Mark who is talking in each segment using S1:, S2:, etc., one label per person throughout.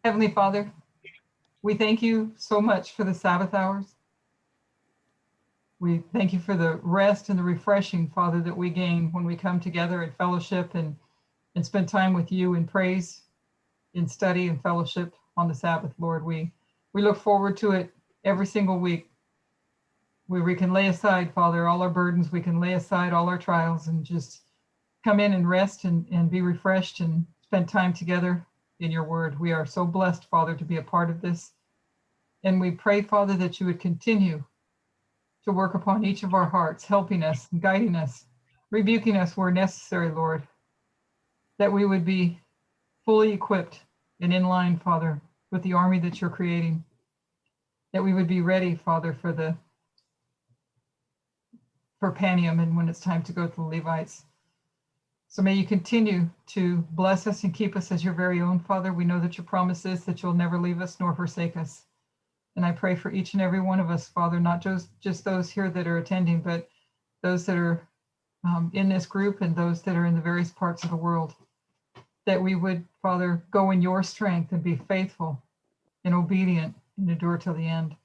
S1: Heavenly Father, we thank you so much for the Sabbath hours. We thank you for the rest and the refreshing, Father, that we gain when we come together in fellowship and spend time with you in praise, in study and fellowship on the Sabbath, Lord. We look forward to it every single week, where we can lay aside, Father, all our burdens. We can lay aside all our trials and just come in and rest and be refreshed and spend time together in your word. We are so blessed, Father, to be a part of this. And we pray, Father, that you would continue to work upon each of our hearts, helping us, guiding us, rebuking us where necessary, Lord, that we would be fully equipped and in line, Father, with the army that you're creating, that we would be ready, Father, for Panium and when it's time to go to the Levites. So may you continue to bless us and keep us as your very own, Father. We know that your promise is that you'll never leave us nor forsake us. And I pray for each and every one of us, Father, not just those here that are attending, but those that are in this group and those that are in the various parts of the world, that we would, Father, go in your strength and be faithful and obedient and endure till the end.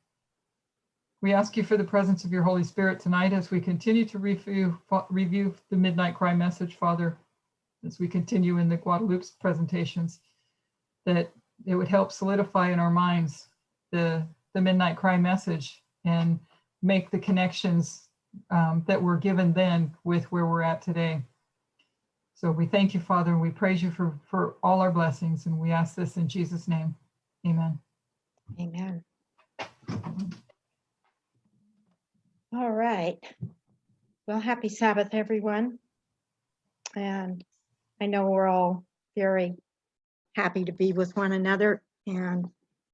S1: We ask you for the presence of your Holy Spirit tonight as we continue to review the Midnight Cry message, Father, as we continue in the Guadeloupe's presentations, that it would help solidify in our minds the Midnight Cry message and make the connections that were given then with where we're at today. So we thank you, Father, and we praise you for all our blessings, and we ask this in Jesus' name. Amen.
S2: Amen. All right. Well, happy Sabbath, everyone. And I know we're all very happy to be with one another, and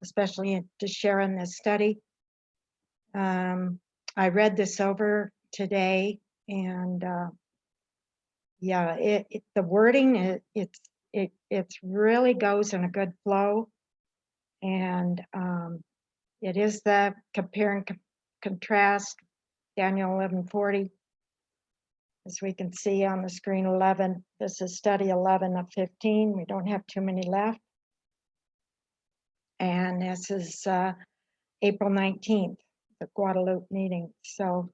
S2: especially to share in this study. I read this over today, and yeah, the wording it really goes in a good flow, and it is the compare and contrast Daniel 11:40, as we can see on the screen. 11. This is study 11 of 15. We don't have too many left. And this is April 19th, the Guadeloupe meeting. So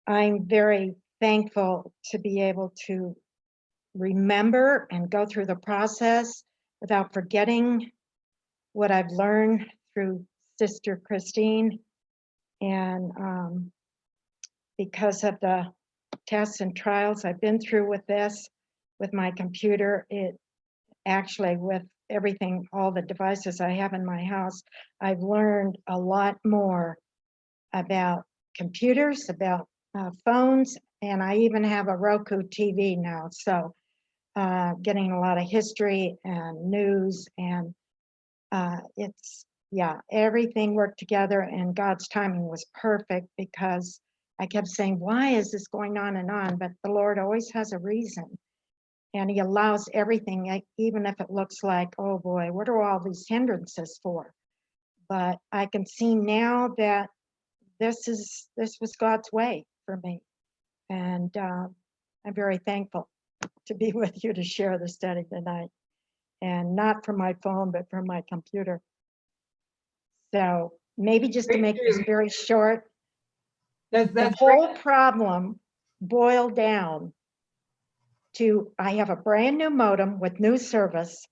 S2: I'm very thankful to be able to remember and go through the process without forgetting what I've learned through Sister Christine. And because of the tests and trials I've been through with this, with my computer, it actually, with everything, all the devices I have in my house, I've learned a lot more about computers, about phones, and I even have a Roku TV now. So getting a lot of history and news, and yeah, everything worked together, and God's timing was perfect, because I kept saying, why is this going on and on? But the Lord always has a reason. And he allows everything, even if it looks like, oh boy, what are all these hindrances for? But I can see now that this was God's way for me. And I'm very thankful to be with you to share the study tonight. And not from my phone, but from my computer. So maybe just to make this very short, the whole problem boiled down to, I have a brand new modem with new service,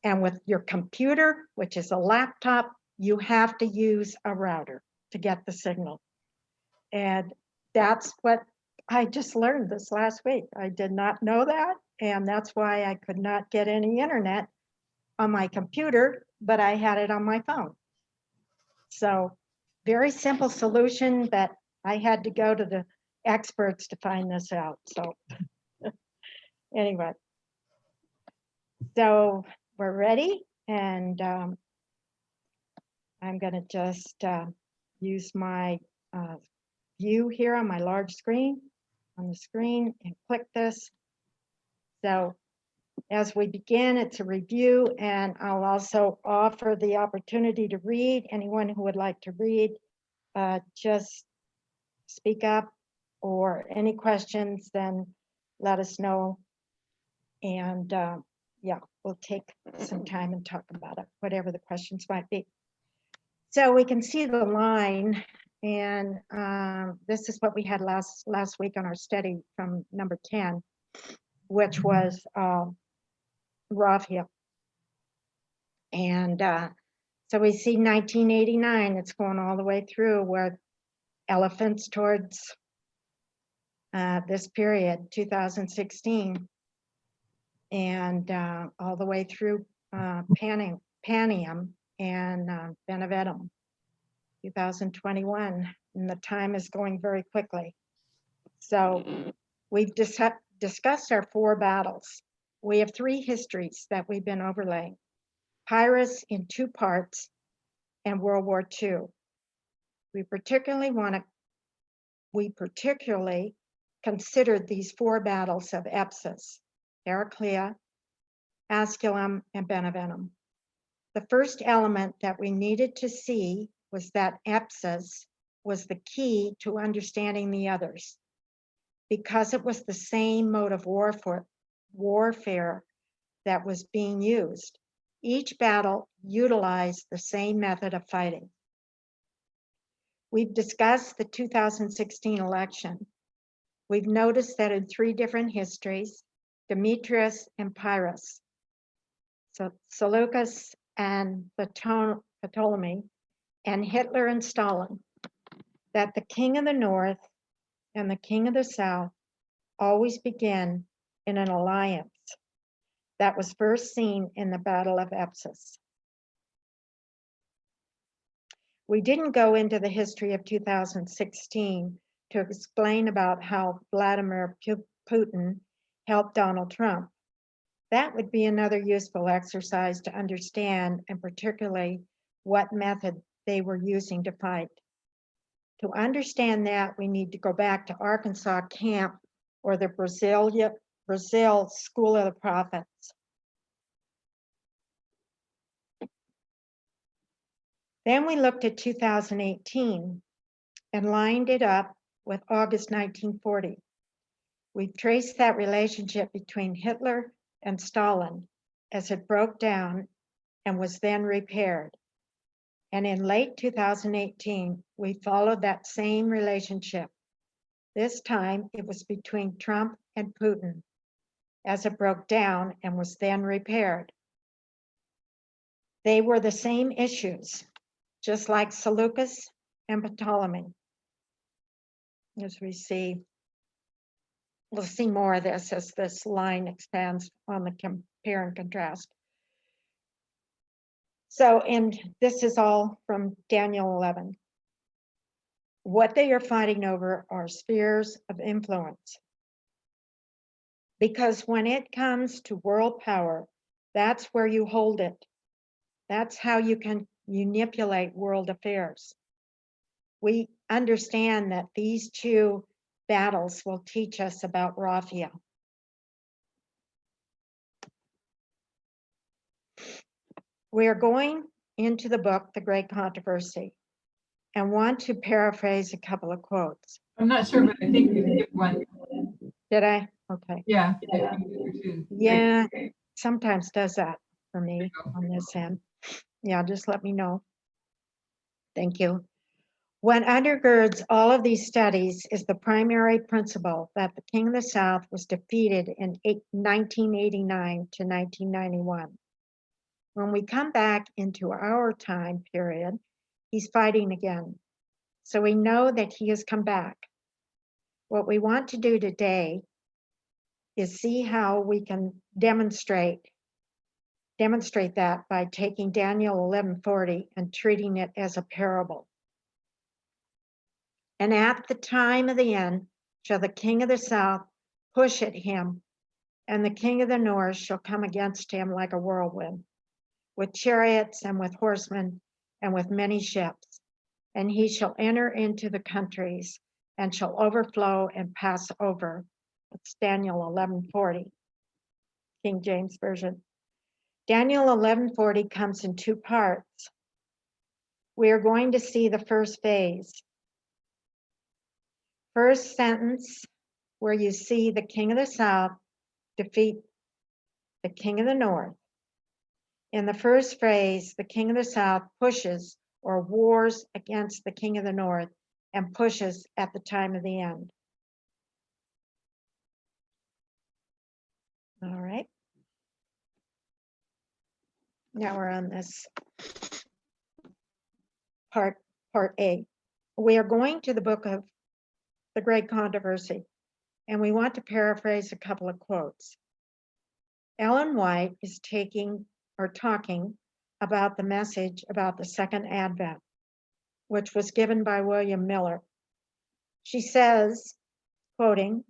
S2: and with your computer, which is a laptop, you have to use a router to get the signal. And that's what I just learned this last week. I did not know that, and that's why I could not get any internet on my computer, but I had it on my phone. So very simple solution, but I had to go to the experts to find this out. So anyway, so we're ready, and I'm going to just use my view here on my large screen, on the screen, and click this. So as we begin, it's a review, and I'll also offer the opportunity to read. Anyone who would like to read, just speak up, or any questions, then let us know. And yeah, we'll take some time and talk about it, whatever the questions might be. So we can see the line, and this is what we had last week on our study from number 10, which was Raphia. And so we see 1989, it's going all the way through where elephants towards this period, 2016, and all the way through Panium and Beneventum, 2021, and the time is going very quickly. So we've discussed our 4 battles. We have 3 histories that we've been overlaying. Pyrrhus in 2 parts and World War II. We particularly considered these 4 battles of Epsus, Heraclea, Asculum, and Beneventum. The first element that we needed to see was that Epsus was the key to understanding the others, because it was the same mode of warfare that was being used. Each battle utilized the same method of fighting. We've discussed the 2016 election. We've noticed that in 3 different histories, Demetrius and Pyrrhus, so Seleucus and Ptolemy, and Hitler and Stalin, that the king of the north and the king of the south always begin in an alliance that was first seen in the Battle of Epsus. We didn't go into the history of 2016 to explain about how Vladimir Putin helped Donald Trump. That would be another useful exercise to understand, and particularly what method they were using to fight. To understand that, we need to go back to Arkansas Camp or the Brazil School of the Prophets. Then we looked at 2018 and lined it up with August 1940. We traced that relationship between Hitler and Stalin as it broke down and was then repaired. And in late 2018, we followed that same relationship. This time it was between Trump and Putin as it broke down and was then repaired. They were the same issues, just like Seleucus and Ptolemy. As we see, we'll see more of this as this line expands on the compare and contrast. So, and this is all from Daniel 11. What they are fighting over are spheres of influence. Because when it comes to world power, that's where you hold it. That's how you can manipulate world affairs. We understand that these 2 battles will teach us about Raphia. We are going into the book, The Great Controversy, and want to paraphrase a couple of quotes.
S1: I'm not sure, but I think you did one.
S2: Did I? Okay.
S1: Yeah.
S2: Yeah, sometimes does that for me on this end. Yeah, just let me know. Thank you. What undergirds all of these studies is the primary principle that the King of the South was defeated in 1989 to 1991. When we come back into our time period, he's fighting again. So we know that he has come back. What we want to do today is see how we can demonstrate that by taking Daniel 11:40 and treating it as a parable. And at the time of the end shall the king of the south push at him, and the king of the north shall come against him like a whirlwind, with chariots and with horsemen and with many ships. And he shall enter into the countries and shall overflow and pass over. It's Daniel 11:40, King James Version. Daniel 11:40 comes in 2 parts. We are going to see the first phase. First sentence, where you see the king of the south defeat the king of the north. In the first phrase, the king of the south pushes or wars against the king of the north and pushes at the time of the end. All right. Now we're on this part A. We are going to the book of the Great Controversy, and we want to paraphrase a couple of quotes. Ellen White is talking about the message about the second advent, which was given by William Miller. She says, quoting,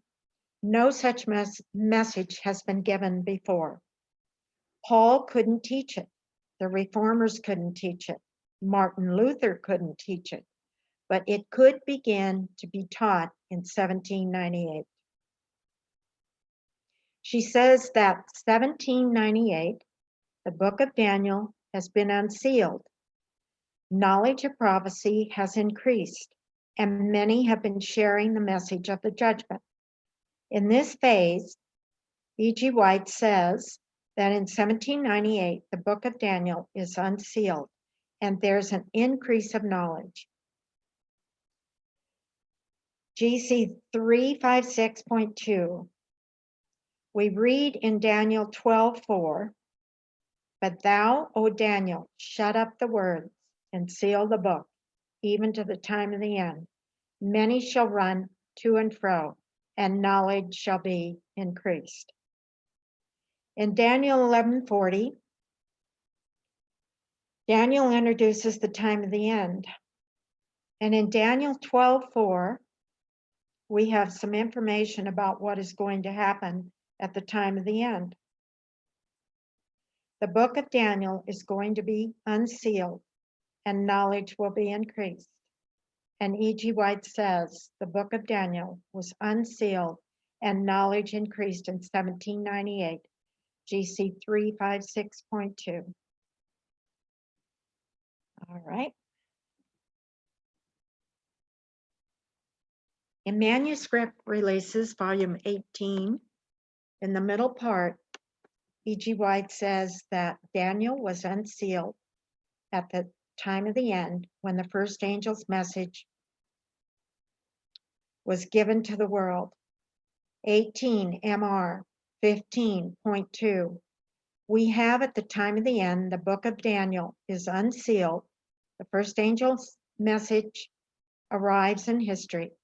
S2: "No such message has been given before. Paul couldn't teach it. The reformers couldn't teach it. Martin Luther couldn't teach it, but it could begin to be taught in 1798. She says that 1798, the book of Daniel has been unsealed. Knowledge of prophecy has increased, and many have been sharing the message of the judgment. In this phase, E.G. White says that in 1798, the book of Daniel is unsealed, and there's an increase of knowledge. GC 356.2, we read in Daniel 12:4, "But thou, O Daniel, shut up the words and seal the book, even to the time of the end. Many shall run to and fro, and knowledge shall be increased." In Daniel 11:40, Daniel introduces the time of the end. And in Daniel 12:4, we have some information about what is going to happen at the time of the end. The book of Daniel is going to be unsealed, and knowledge will be increased. And E.G. White says the book of Daniel was unsealed and knowledge increased in 1798, GC 356.2. All right. In manuscript releases, volume 18, in the middle part, E.G. White says that Daniel was unsealed at the time of the end when the first angel's message was given to the world. 18 MR 15.2. We have at the time of the end, the book of Daniel is unsealed. The first angel's message arrives in history.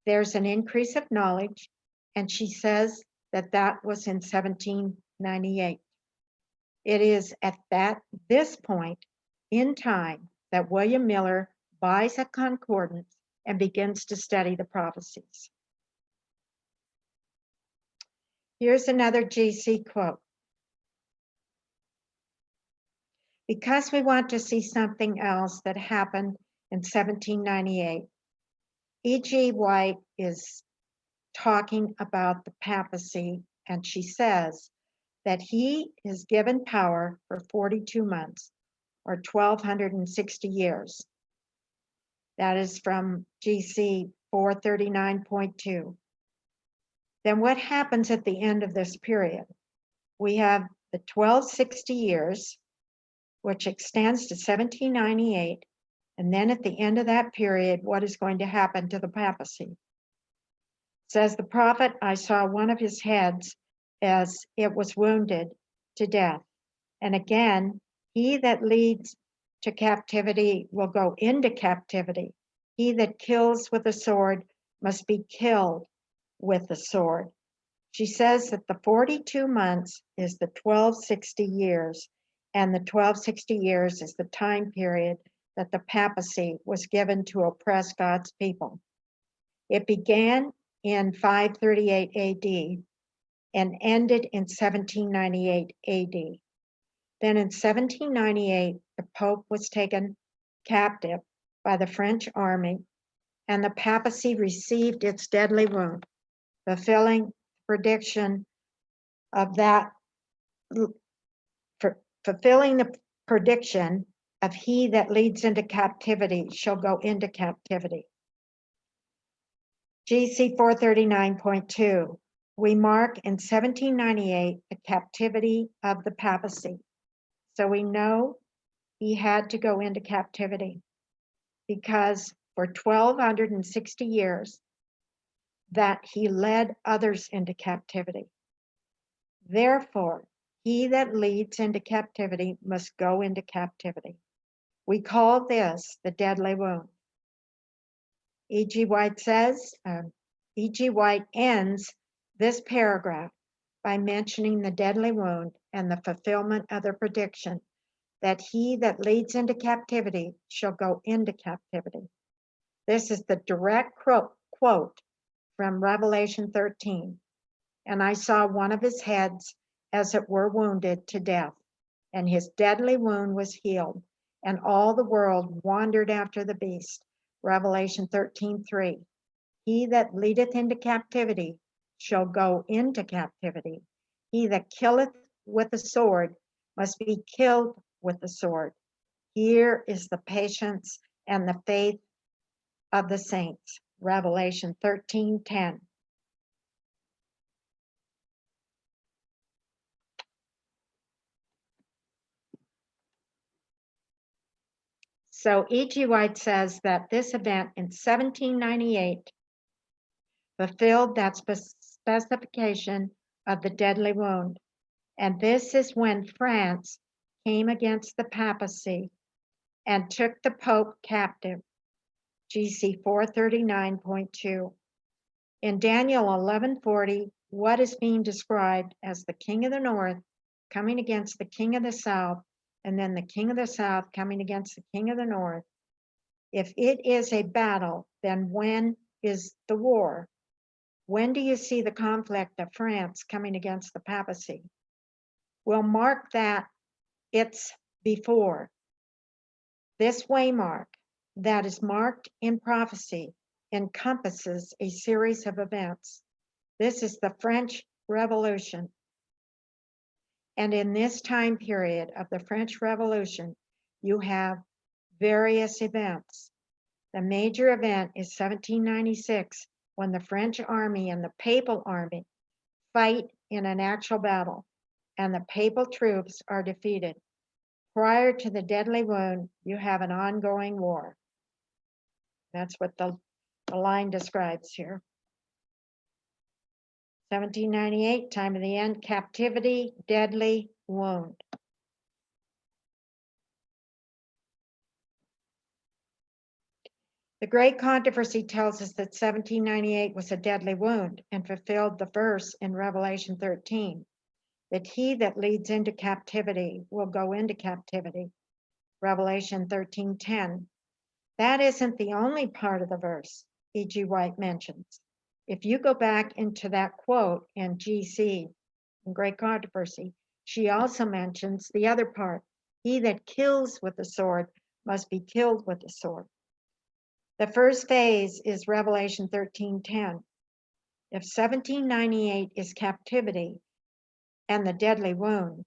S2: There's an increase of knowledge, and she says that that was in 1798. It is at this point in time that William Miller buys a concordance and begins to study the prophecies. Here's another GC quote. Because we want to see something else that happened in 1798, E.G. White is talking about the papacy, and she says that he is given power for 42 months, or 1,260 years. That is from GC 439.2. Then what happens at the end of this period? We have the 1260 years, which extends to 1798, and then at the end of that period, what is going to happen to the papacy? Says the prophet, I saw one of his heads as it was wounded to death. And again, he that leads to captivity will go into captivity. He that kills with a sword must be killed with the sword. She says that the 42 months is the 1260 years, and the 1260 years is the time period that the papacy was given to oppress God's people. It began in 538 AD and ended in 1798 AD. Then in 1798, the Pope was taken captive by the French army, and the papacy received its deadly wound, fulfilling prediction of that, fulfilling the prediction of he that leads into captivity shall go into captivity. GC 439.2, we mark in 1798 the captivity of the papacy. So we know he had to go into captivity because for 1260 years that he led others into captivity. Therefore, he that leads into captivity must go into captivity. We call this the deadly wound. E.G. White says, E.G. White ends this paragraph by mentioning the deadly wound and the fulfillment of the prediction that he that leads into captivity shall go into captivity. This is the direct quote from Revelation 13. And I saw one of his heads as it were wounded to death, and his deadly wound was healed, and all the world wandered after the beast. Revelation 13:3. He that leadeth into captivity shall go into captivity. He that killeth with the sword must be killed with the sword. Here is the patience and the faith of the saints. Revelation 13:10. So E.G. White says that this event in 1798 fulfilled that specification of the deadly wound. And this is when France came against the papacy and took the Pope captive. GC 439.2. In Daniel 11:40, what is being described as the king of the north coming against the king of the south, and then the king of the south coming against the king of the north. If it is a battle, then when is the war? When do you see the conflict of France coming against the papacy? We'll mark that it's before. This waymark that is marked in prophecy encompasses a series of events. This is the French Revolution. And in this time period of the French Revolution, you have various events. The major event is 1796, when the French army and the papal army fight in an actual battle, and the papal troops are defeated. Prior to the deadly wound, you have an ongoing war. That's what the line describes here. 1798, time of the end, captivity, deadly wound. The great controversy tells us that 1798 was a deadly wound and fulfilled the verse in Revelation 13, that he that leads into captivity will go into captivity. Revelation 13:10. That isn't the only part of the verse E.G. White mentions. If you go back into that quote in GC, in Great Controversy, she also mentions the other part. He that kills with the sword must be killed with the sword. The first phase is Revelation 13:10. If 1798 is captivity and the deadly wound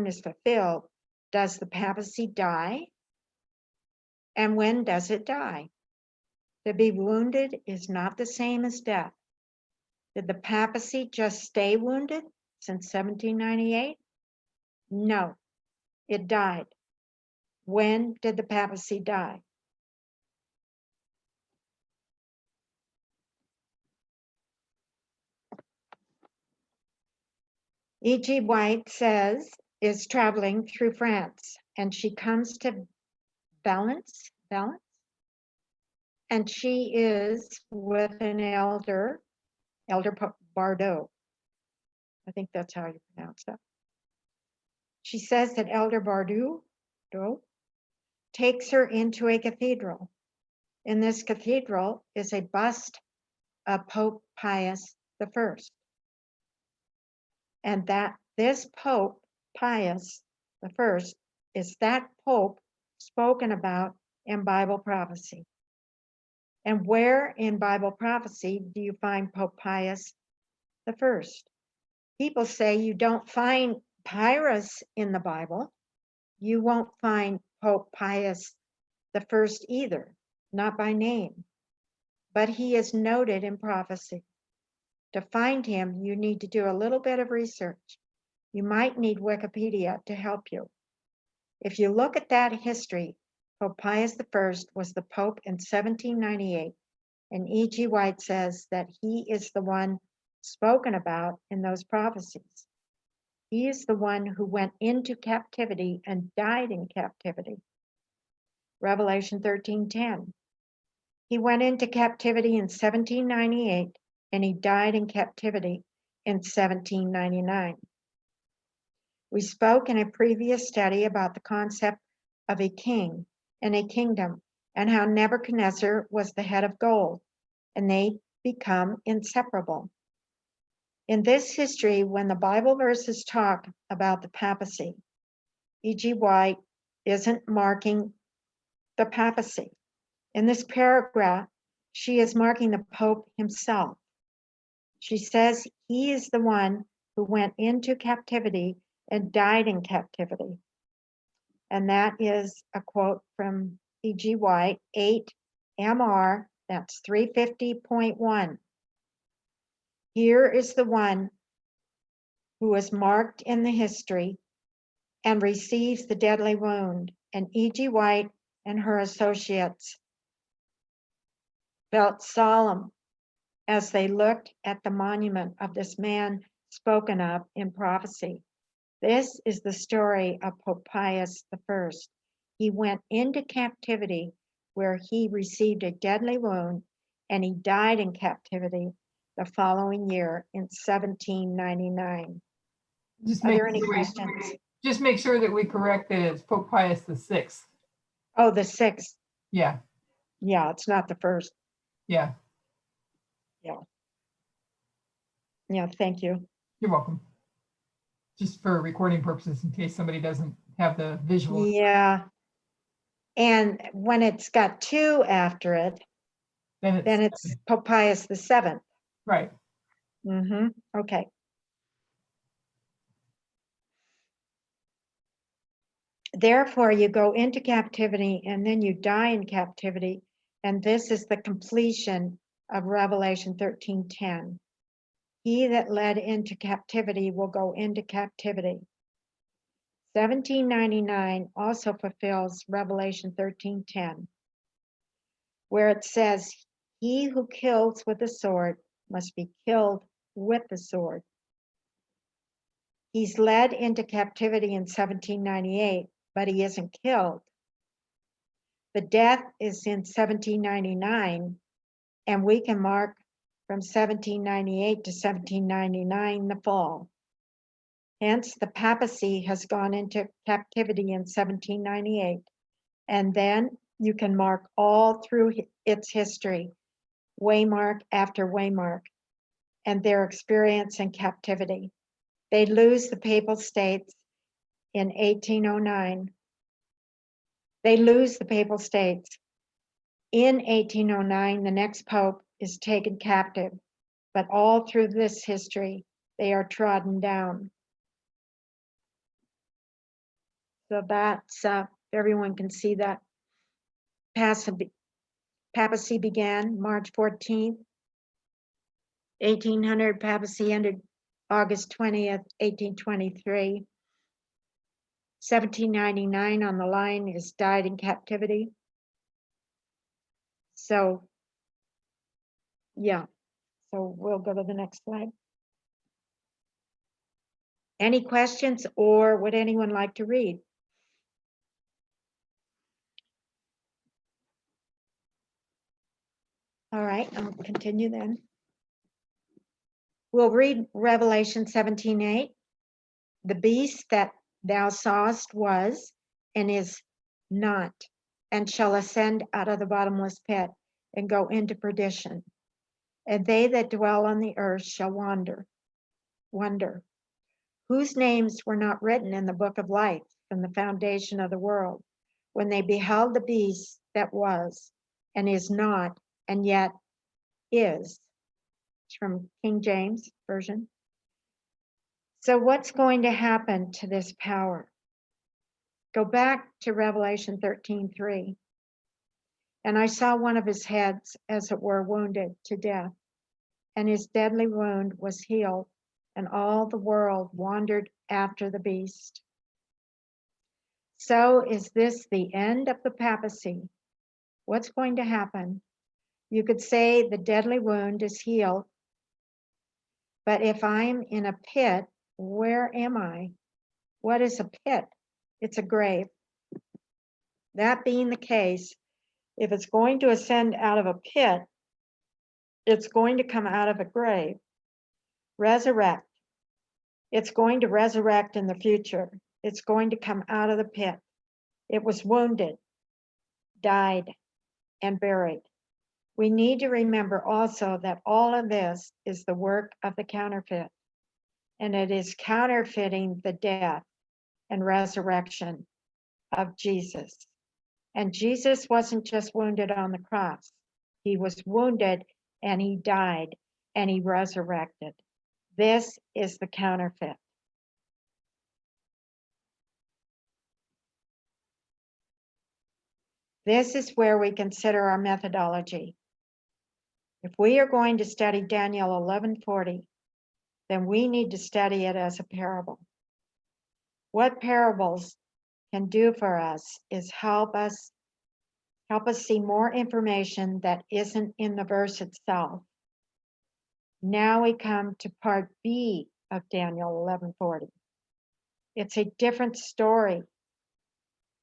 S2: is fulfilled, does the papacy die? And when does it die? To be wounded is not the same as death. Did the papacy just stay wounded since 1798? No, it died. When did the papacy die? E.G. White says is traveling through France, and she comes to Valence, and she is with an elder Bardot. I think that's how you pronounce that. She says that Elder Bardot takes her into a cathedral. In this cathedral is a bust of Pope Pius I. And that this Pope Pius I is that Pope spoken about in Bible prophecy. And where in Bible prophecy do you find Pope Pius I? People say you don't find Pyrrhus in the Bible. You won't find Pope Pius I either, not by name, but he is noted in prophecy. To find him, you need to do a little bit of research. You might need Wikipedia to help you. If you look at that history, Pope Pius I was the Pope in 1798, and E.G. White says that he is the one spoken about in those prophecies. He is the one who went into captivity and died in captivity. Revelation 13:10. He went into captivity in 1798 and he died in captivity in 1799. We spoke in a previous study about the concept of a king and a kingdom and how Nebuchadnezzar was the head of gold and they become inseparable. In this history, when the Bible verses talk about the papacy, E.G. White isn't marking the papacy. In this paragraph, she is marking the Pope himself. She says he is the one who went into captivity and died in captivity. And that is a quote from E.G. White, 8 MR, that's 350.1. Here is the one who is marked in the history and receives the deadly wound. And E.G. White and her associates felt solemn as they looked at the monument of this man spoken of in prophecy. This is the story of Pope Pius I. He went into captivity where he received a deadly wound and he died in captivity the following year in 1799.
S1: Just
S2: Are
S1: make
S2: there any
S1: sure
S2: questions?
S1: just make sure that we correct it as Pope Pius VI.
S2: Oh, the 6th.
S1: Yeah,
S2: Yeah, it's not the first.
S1: yeah.
S2: Yeah, thank you.
S1: You're welcome. Just for recording purposes, in case somebody doesn't have the visual.
S2: Yeah. And when it's got 2 after it, then it's Pope Pius VII.
S1: right.
S2: Okay. Therefore, you go into captivity and then you die in captivity. And this is the completion of Revelation 13:10. He that led into captivity will go into captivity. 1799 also fulfills Revelation 13:10, where it says, he who kills with the sword must be killed with the sword. He's led into captivity in 1798, but he isn't killed. The death is in 1799, and we can mark from 1798 to 1799 the fall. Hence, the papacy has gone into captivity in 1798, and then you can mark all through its history, waymark after waymark, and their experience in captivity. They lose the Papal States in 1809. They lose the Papal States. In 1809, the next Pope is taken captive, but all through this history, they are trodden down. So that's, everyone can see that. Papacy began March 14th, 1800, papacy ended August 20th, 1823. 1799 on the line is died in captivity. So, yeah, so we'll go to the next slide. Any questions, or would anyone like to read? All right, I'll continue then. We'll read Revelation 17:8. The beast that thou sawest was and is not, and shall ascend out of the bottomless pit and go into perdition. And they that dwell on the earth shall wonder, whose names were not written in the book of life from the foundation of the world, when they beheld the beast that was and is not, and yet is. It's from King James Version. So what's going to happen to this power? Go back to Revelation 13:3. And I saw one of his heads, as it were, wounded to death, and his deadly wound was healed, and all the world wandered after the beast. So is this the end of the papacy? What's going to happen? You could say the deadly wound is healed, but if I'm in a pit, where am I? What is a pit? It's a grave. That being the case, if it's going to ascend out of a pit, it's going to come out of a grave. Resurrect. It's going to resurrect in the future. It's going to come out of the pit. It was wounded, died, and buried. We need to remember also that all of this is the work of the counterfeit, and it is counterfeiting the death and resurrection of Jesus. And Jesus wasn't just wounded on the cross. He was wounded and he died and he resurrected. This is the counterfeit. This is where we consider our methodology. If we are going to study Daniel 11:40, then we need to study it as a parable. What parables can do for us is help us see more information that isn't in the verse itself. Now we come to part B of Daniel 11:40. It's a different story.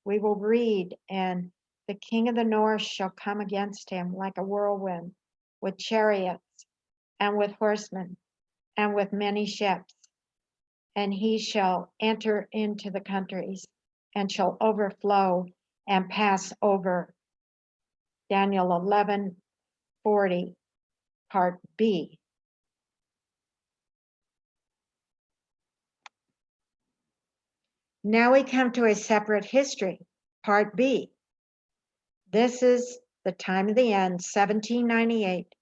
S2: We will read, and the king of the north shall come against him like a whirlwind, with chariots and with horsemen and with many ships. And he shall enter into the countries and shall overflow and pass over. Daniel 11:40, part B. Now we come to a separate history, part B. This is the time of the end, 1798,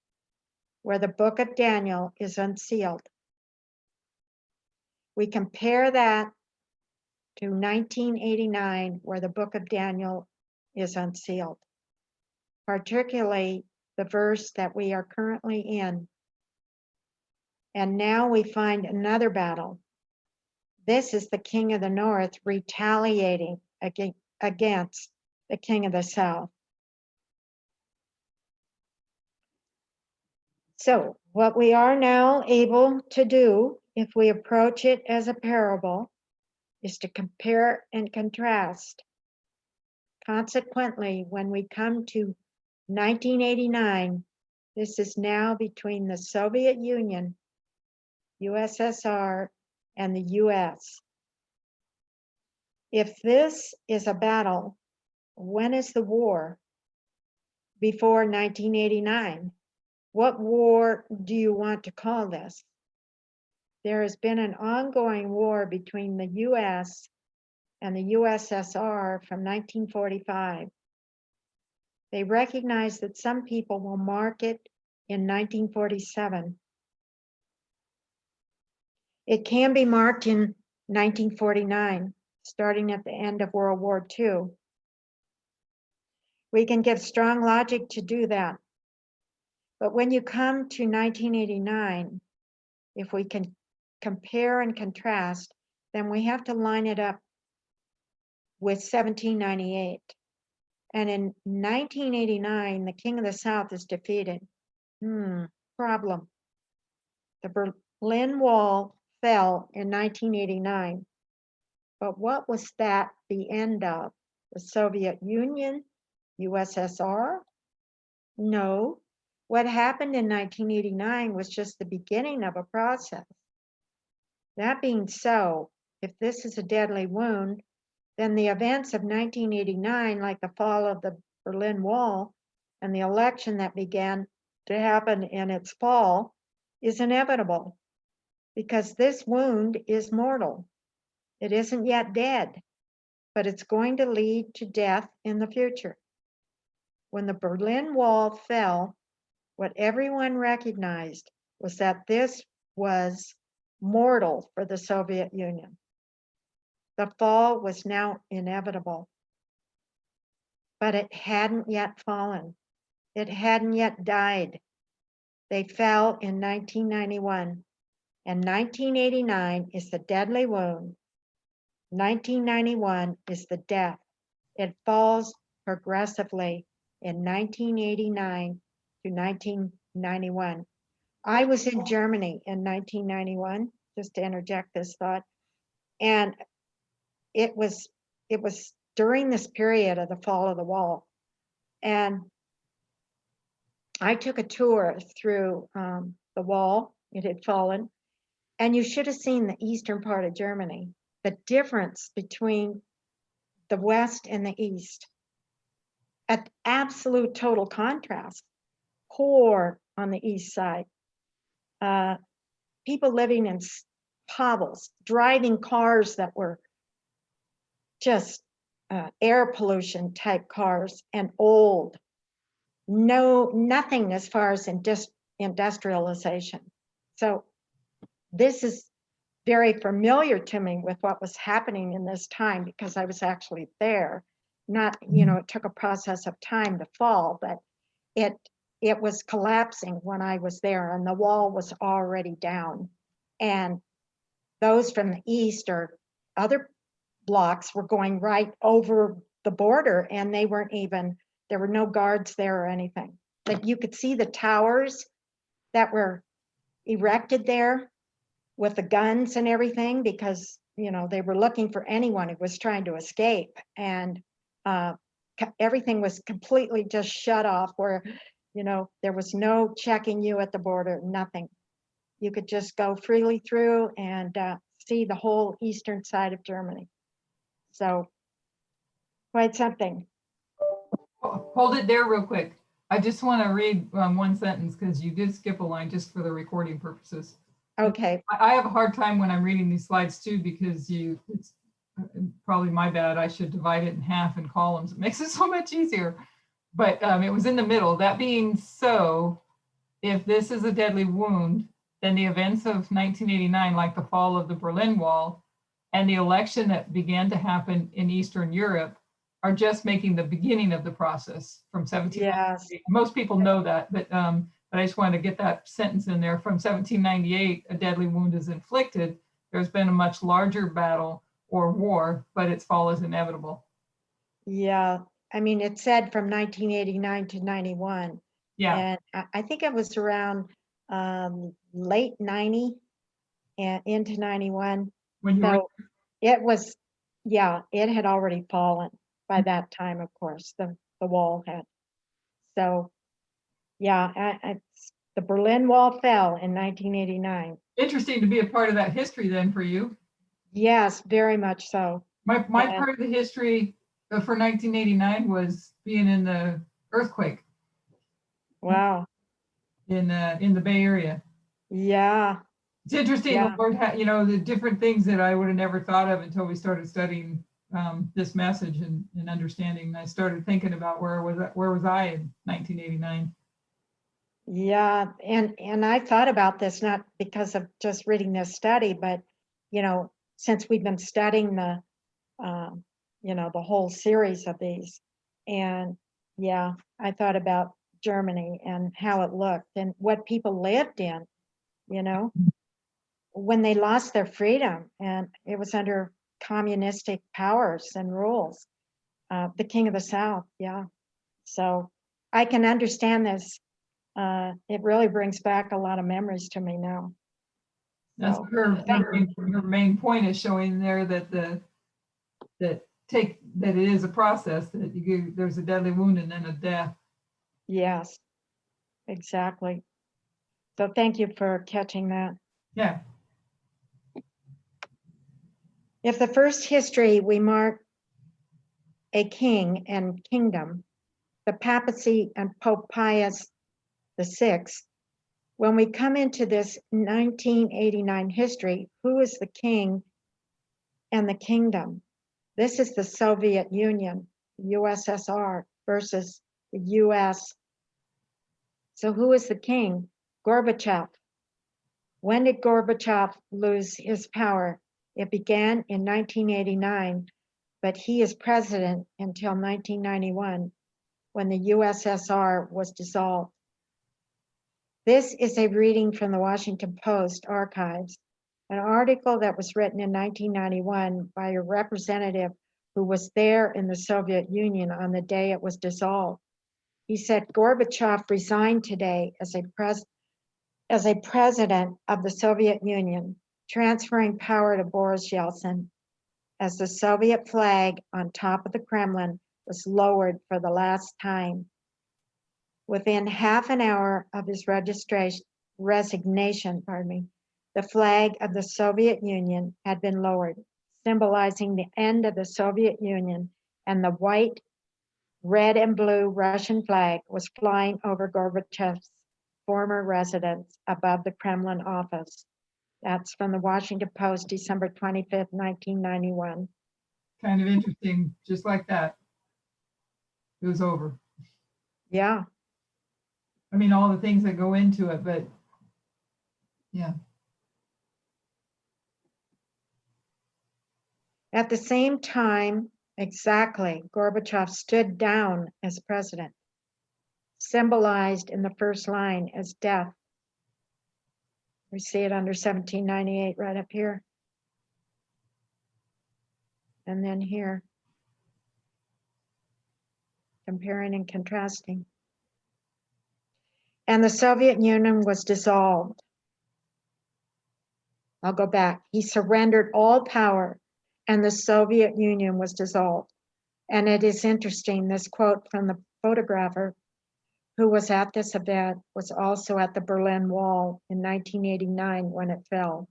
S2: where the book of Daniel is unsealed. We compare that to 1989, where the book of Daniel is unsealed, particularly the verse that we are currently in. And now we find another battle. This is the king of the north retaliating against the king of the south. So what we are now able to do, if we approach it as a parable, is to compare and contrast. Consequently, when we come to 1989, this is now between the Soviet Union, USSR, and the US. If this is a battle, when is the war? Before 1989. What war do you want to call this? There has been an ongoing war between the US and the USSR from 1945. They recognize that some people will mark it in 1947. It can be marked in 1949, starting at the end of World War II. We can give strong logic to do that. But when you come to 1989, if we can compare and contrast, then we have to line it up with 1798. And in 1989, the king of the south is defeated. Problem. The Berlin Wall fell in 1989. But what was that the end of? The Soviet Union? USSR? No. What happened in 1989 was just the beginning of a process. That being so, if this is a deadly wound, then the events of 1989, like the fall of the Berlin Wall and the election that began to happen in its fall, is inevitable, because this wound is mortal. It isn't yet dead, but it's going to lead to death in the future. When the Berlin Wall fell, what everyone recognized was that this was mortal for the Soviet Union. The fall was now inevitable, but it hadn't yet fallen. It hadn't yet died. They fell in 1991. And 1989 is the deadly wound. 1991 is the death. It falls progressively in 1989 to 1991. I was in Germany in 1991, just to interject this thought, and it was during this period of the fall of the wall. And I took a tour through the wall. It had fallen, and you should have seen the eastern part of Germany. The difference between the west and the east, at absolute total contrast. Poor on the east side, people living in hovels, driving cars that were just air pollution type cars, and old. Nothing as far as industrialization. So this is very familiar to me with what was happening in this time, because I was actually there. Not, it took a process of time to fall, but it was collapsing when I was there, and the wall was already down. And those from the east or other blocks were going right over the border, and there were no guards there or anything. But you could see the towers that were erected there with the guns and everything, because they were looking for anyone who was trying to escape. And everything was completely just shut off, where there was no checking you at the border, nothing. You could just go freely through and see the whole eastern side of Germany. So quite something.
S1: Hold it there real quick. I just want to read one sentence, because you did skip a line just for the recording purposes.
S2: Okay.
S1: I have a hard time when I'm reading these slides too, because it's probably my bad. I should divide it in half in columns. It makes it so much easier. But it was in the middle. That being so, if this is a deadly wound, then the events of 1989, like the fall of the Berlin Wall and the election that began to happen in Eastern Europe, are just making the beginning of the process from 1798.
S2: Yes.
S1: Most people know that, but I just wanted to get that sentence in there. From 1798, a deadly wound is inflicted. There's been a much larger battle or war, but its fall is inevitable.
S2: Yeah, I mean, it said from 1989 to 91.
S1: Yeah.
S2: And I think it was around late 90 and into 91.
S1: When you
S2: So it was, yeah, it had already fallen by that time, of course, the wall had. So yeah, the Berlin Wall fell in 1989.
S1: Interesting to be a part of that history then for you.
S2: Yes, very much so.
S1: My part of the history for 1989 was being in the earthquake.
S2: Wow.
S1: In the Bay Area.
S2: Yeah.
S1: It's interesting,
S2: Yeah.
S1: the Lord had, the different things that I would have never thought of until we started studying this message and understanding. I started thinking about where was I in 1989.
S2: Yeah, and I thought about this not because of just reading this study, but since we've been studying the the whole series of these, and yeah, I thought about Germany and how it looked and what people lived in, when they lost their freedom, and it was under communistic powers and rules. The King of the South, yeah. So I can understand this. It really brings back a lot of memories to me now.
S1: That's
S2: So,
S1: her main point is showing there that it is a process, that there's a deadly wound and then a death.
S2: yes, exactly. So thank you for catching that.
S1: Yeah.
S2: If the first history we mark a king and kingdom, the papacy and Pope Pius VI, when we come into this 1989 history, who is the king and the kingdom? This is the Soviet Union, USSR versus the US. So who is the king? Gorbachev. When did Gorbachev lose his power? It began in 1989, but he is president until 1991, when the USSR was dissolved. This is a reading from the Washington Post archives, an article that was written in 1991 by a representative who was there in the Soviet Union on the day it was dissolved. He said Gorbachev resigned today as a president of the Soviet Union, transferring power to Boris Yeltsin as the Soviet flag on top of the Kremlin was lowered for the last time. Within half an hour of his resignation, the flag of the Soviet Union had been lowered, symbolizing the end of the Soviet Union, and the white, red, and blue Russian flag was flying over Gorbachev's former residence above the Kremlin office. That's from the Washington Post, December 25th, 1991.
S1: Kind of interesting, just like that. It was over.
S2: Yeah.
S1: I mean, all the things that go into it, but yeah.
S2: At the same time, exactly, Gorbachev stood down as president, symbolized in the first line as death. We see it under 1798 right up here. And then here, comparing and contrasting. And the Soviet Union was dissolved. I'll go back. He surrendered all power and the Soviet Union was dissolved. And it is interesting, this quote from the photographer who was at this event was also at the Berlin Wall in 1989 when it fell.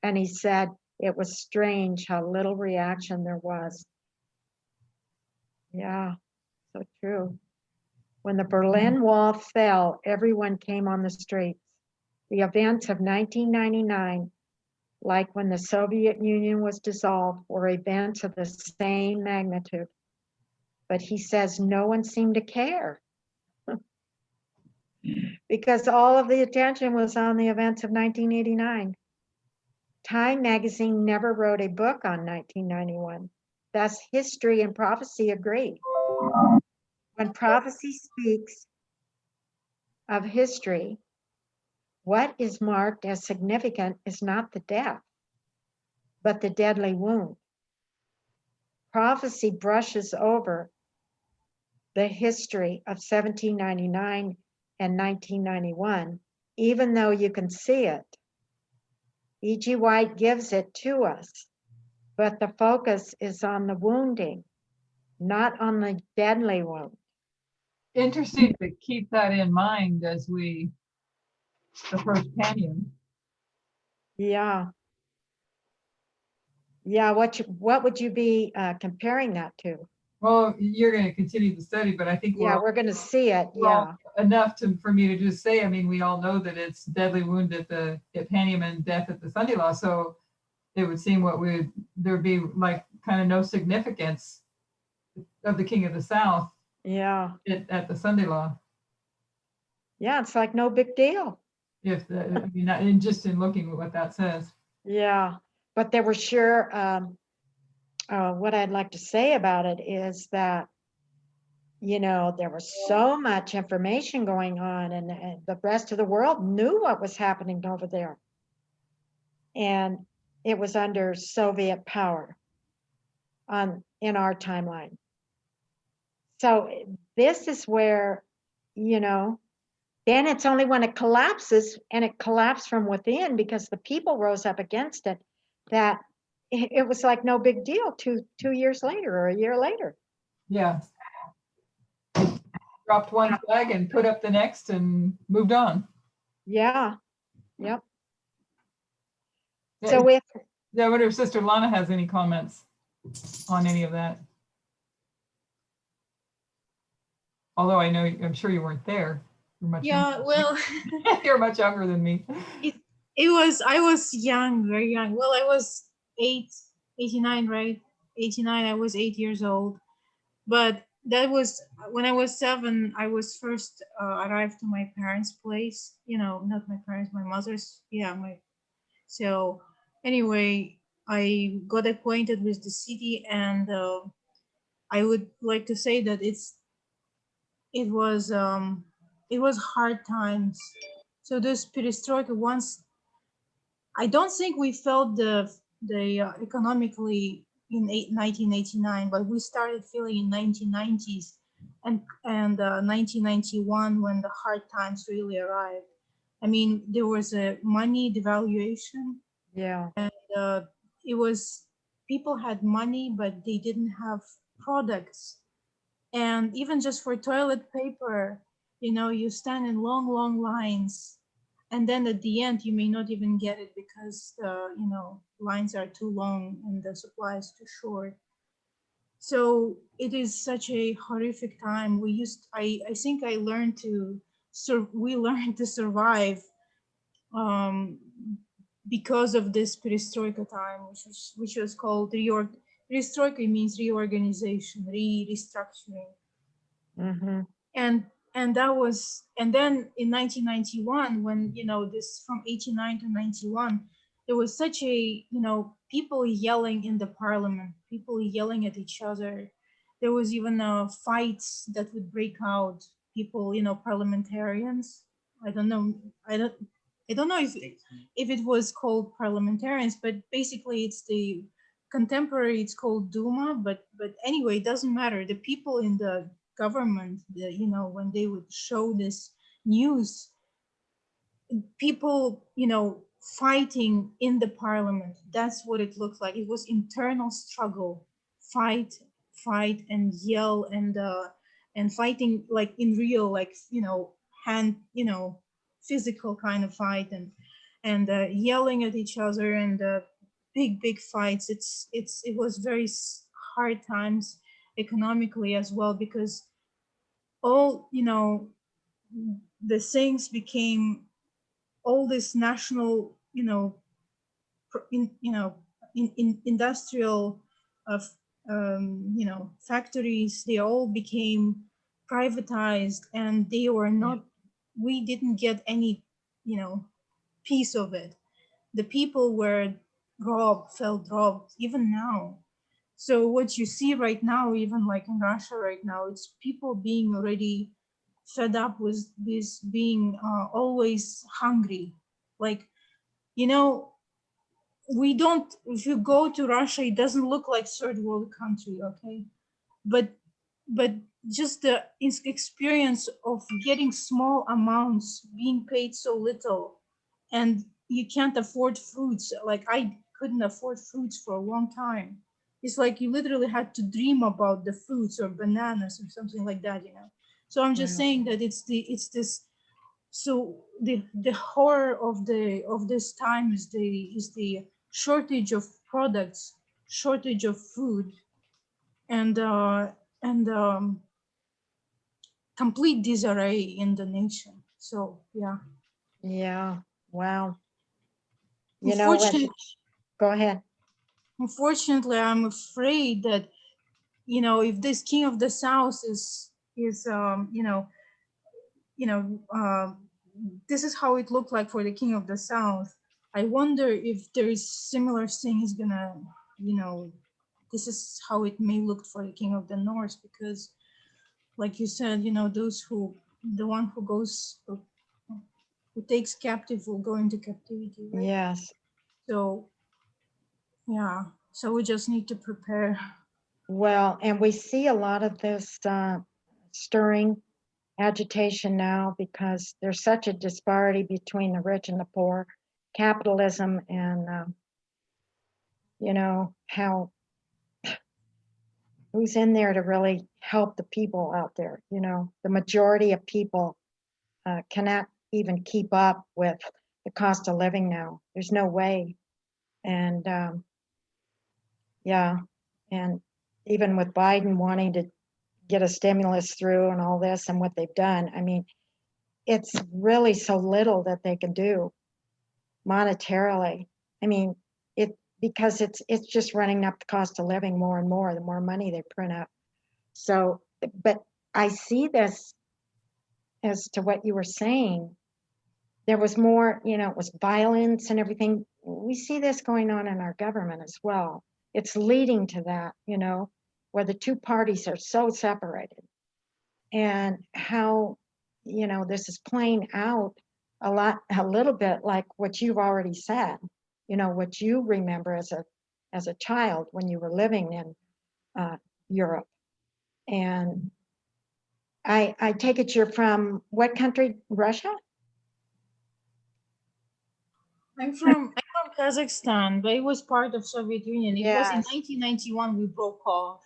S2: And he said, it was strange how little reaction there was. Yeah, so true. When the Berlin Wall fell, everyone came on the streets. The events of 1999, like when the Soviet Union was dissolved, were events of the same magnitude. But he says no one seemed to care because all of the attention was on the events of 1989. Time magazine never wrote a book on 1991. Thus, history and prophecy agree. When prophecy speaks of history, what is marked as significant is not the death, but the deadly wound. Prophecy brushes over the history of 1799 and 1991, even though you can see it. E.G. White gives it to us, but the focus is on the wounding, not on the deadly wound.
S1: Interesting to keep that in mind as the first canyon.
S2: Yeah. Yeah, what would you be comparing that to?
S1: Well, you're going to continue the study, but I think
S2: we're going to see it. Yeah.
S1: Enough for me to just say, I mean, we all know that it's deadly wound at Panium and death at the Sunday Law. So it would seem there'd be like kind of no significance of the King of the South.
S2: Yeah.
S1: At the Sunday Law.
S2: Yeah, it's like no big deal.
S1: Just in looking at what that says.
S2: Yeah, but there were sure, what I'd like to say about it is that, there was so much information going on and the rest of the world knew what was happening over there. And it was under Soviet power in our timeline. So this is where, then it's only when it collapses, and it collapsed from within because the people rose up against it, that it was like no big deal 2 years later or a year later.
S1: Yeah. Dropped one flag and put up the next and moved on.
S2: Yeah. Yep. So I
S1: wonder if Sister Lana has any comments on any of that. Although I'm sure you weren't there.
S3: Well,
S1: you're much younger than me.
S3: I was young, very young. Well, I was 89, right? 89, I was 8 years old. But that was when I was 7, I was first arrived to my parents' place, not my parents, my mother's. Yeah, so anyway, I got acquainted with the city, and I would like to say that it was hard times So this perestroika, once, I don't think we felt the economically in 1989, but we started feeling in 1990s and 1991 when the hard times really arrived. I mean, there was a money devaluation.
S2: Yeah.
S3: uh, it was, people had money, but they didn't have products. And even just for toilet paper, you stand in long, long lines. And then at the end, you may not even get it because lines are too long and the supply is too short. So it is such a horrific time. I think I learned to, we learned to survive um, because of this perestroika time, which was called perestroika means reorganization, restructuring.
S2: Mm-hmm.
S3: And that was, and then in 1991, when this from 89 to 91, there was such a, people yelling in the parliament, people yelling at each other. There was even fights that would break out, people, parliamentarians. I don't know, I don't know if it was called parliamentarians, but basically it's the contemporary, it's called Duma, but anyway, it doesn't matter. The people in the government, when they would show this news, people, fighting in the parliament. That's what it looked like. It was internal struggle, fight, fight, and yell, and fighting like in real, like hand, physical kind of fight, and yelling at each other, and big fights. It was very hard times economically as well, because all the things became, all this national, in industrial of factories, they all became privatized, and they were not, we didn't get any you know piece of it. The people were felt robbed even now. So what you see right now, even like in Russia right now, it's people being already fed up with this, being always hungry. Like, you know, we don't, if you go to Russia, it doesn't look like third world country, okay? But just the experience of getting small amounts, being paid so little, and you can't afford fruits. Like I couldn't afford fruits for a long time. It's like you literally had to dream about the fruits or bananas or something like that. So I'm just
S2: Wow.
S3: saying that it's this. So the horror of this time is the shortage of products, shortage of food, and complete disarray in the nation. So yeah,
S2: Yeah. Wow. You know what?
S3: unfortunately,
S2: Go ahead.
S3: unfortunately, I'm afraid that if this king of the south is you know this is how it looked like for the king of the south. I wonder if there is similar thing is gonna you know this is how it may look for the king of the north, because like you said, those who, the one who goes, who takes captive will go into captivity, right?
S2: Yes.
S3: So yeah, so we just need to prepare.
S2: Well, and we see a lot of this stirring agitation now because there's such a disparity between the rich and the poor, capitalism, and how who's in there to really help the people out there. The majority of people cannot even keep up with the cost of living now. There's no way. And yeah, and even with Biden wanting to get a stimulus through and all this and what they've done, I mean, it's really so little that they can do monetarily. I mean, because it's just running up the cost of living more and more the more money they print up. So, but I see this as to what you were saying. There was more, it was violence and everything. We see this going on in our government as well. It's leading to that, where the two parties are so separated, and how, this is playing out a little bit like what you've already said, what you remember as a child when you were living in Europe. And I take it you're from what country? Russia?
S3: I'm from Kazakhstan, but it was part of Soviet Union. It was in
S2: Yes.
S3: 1991 we broke off.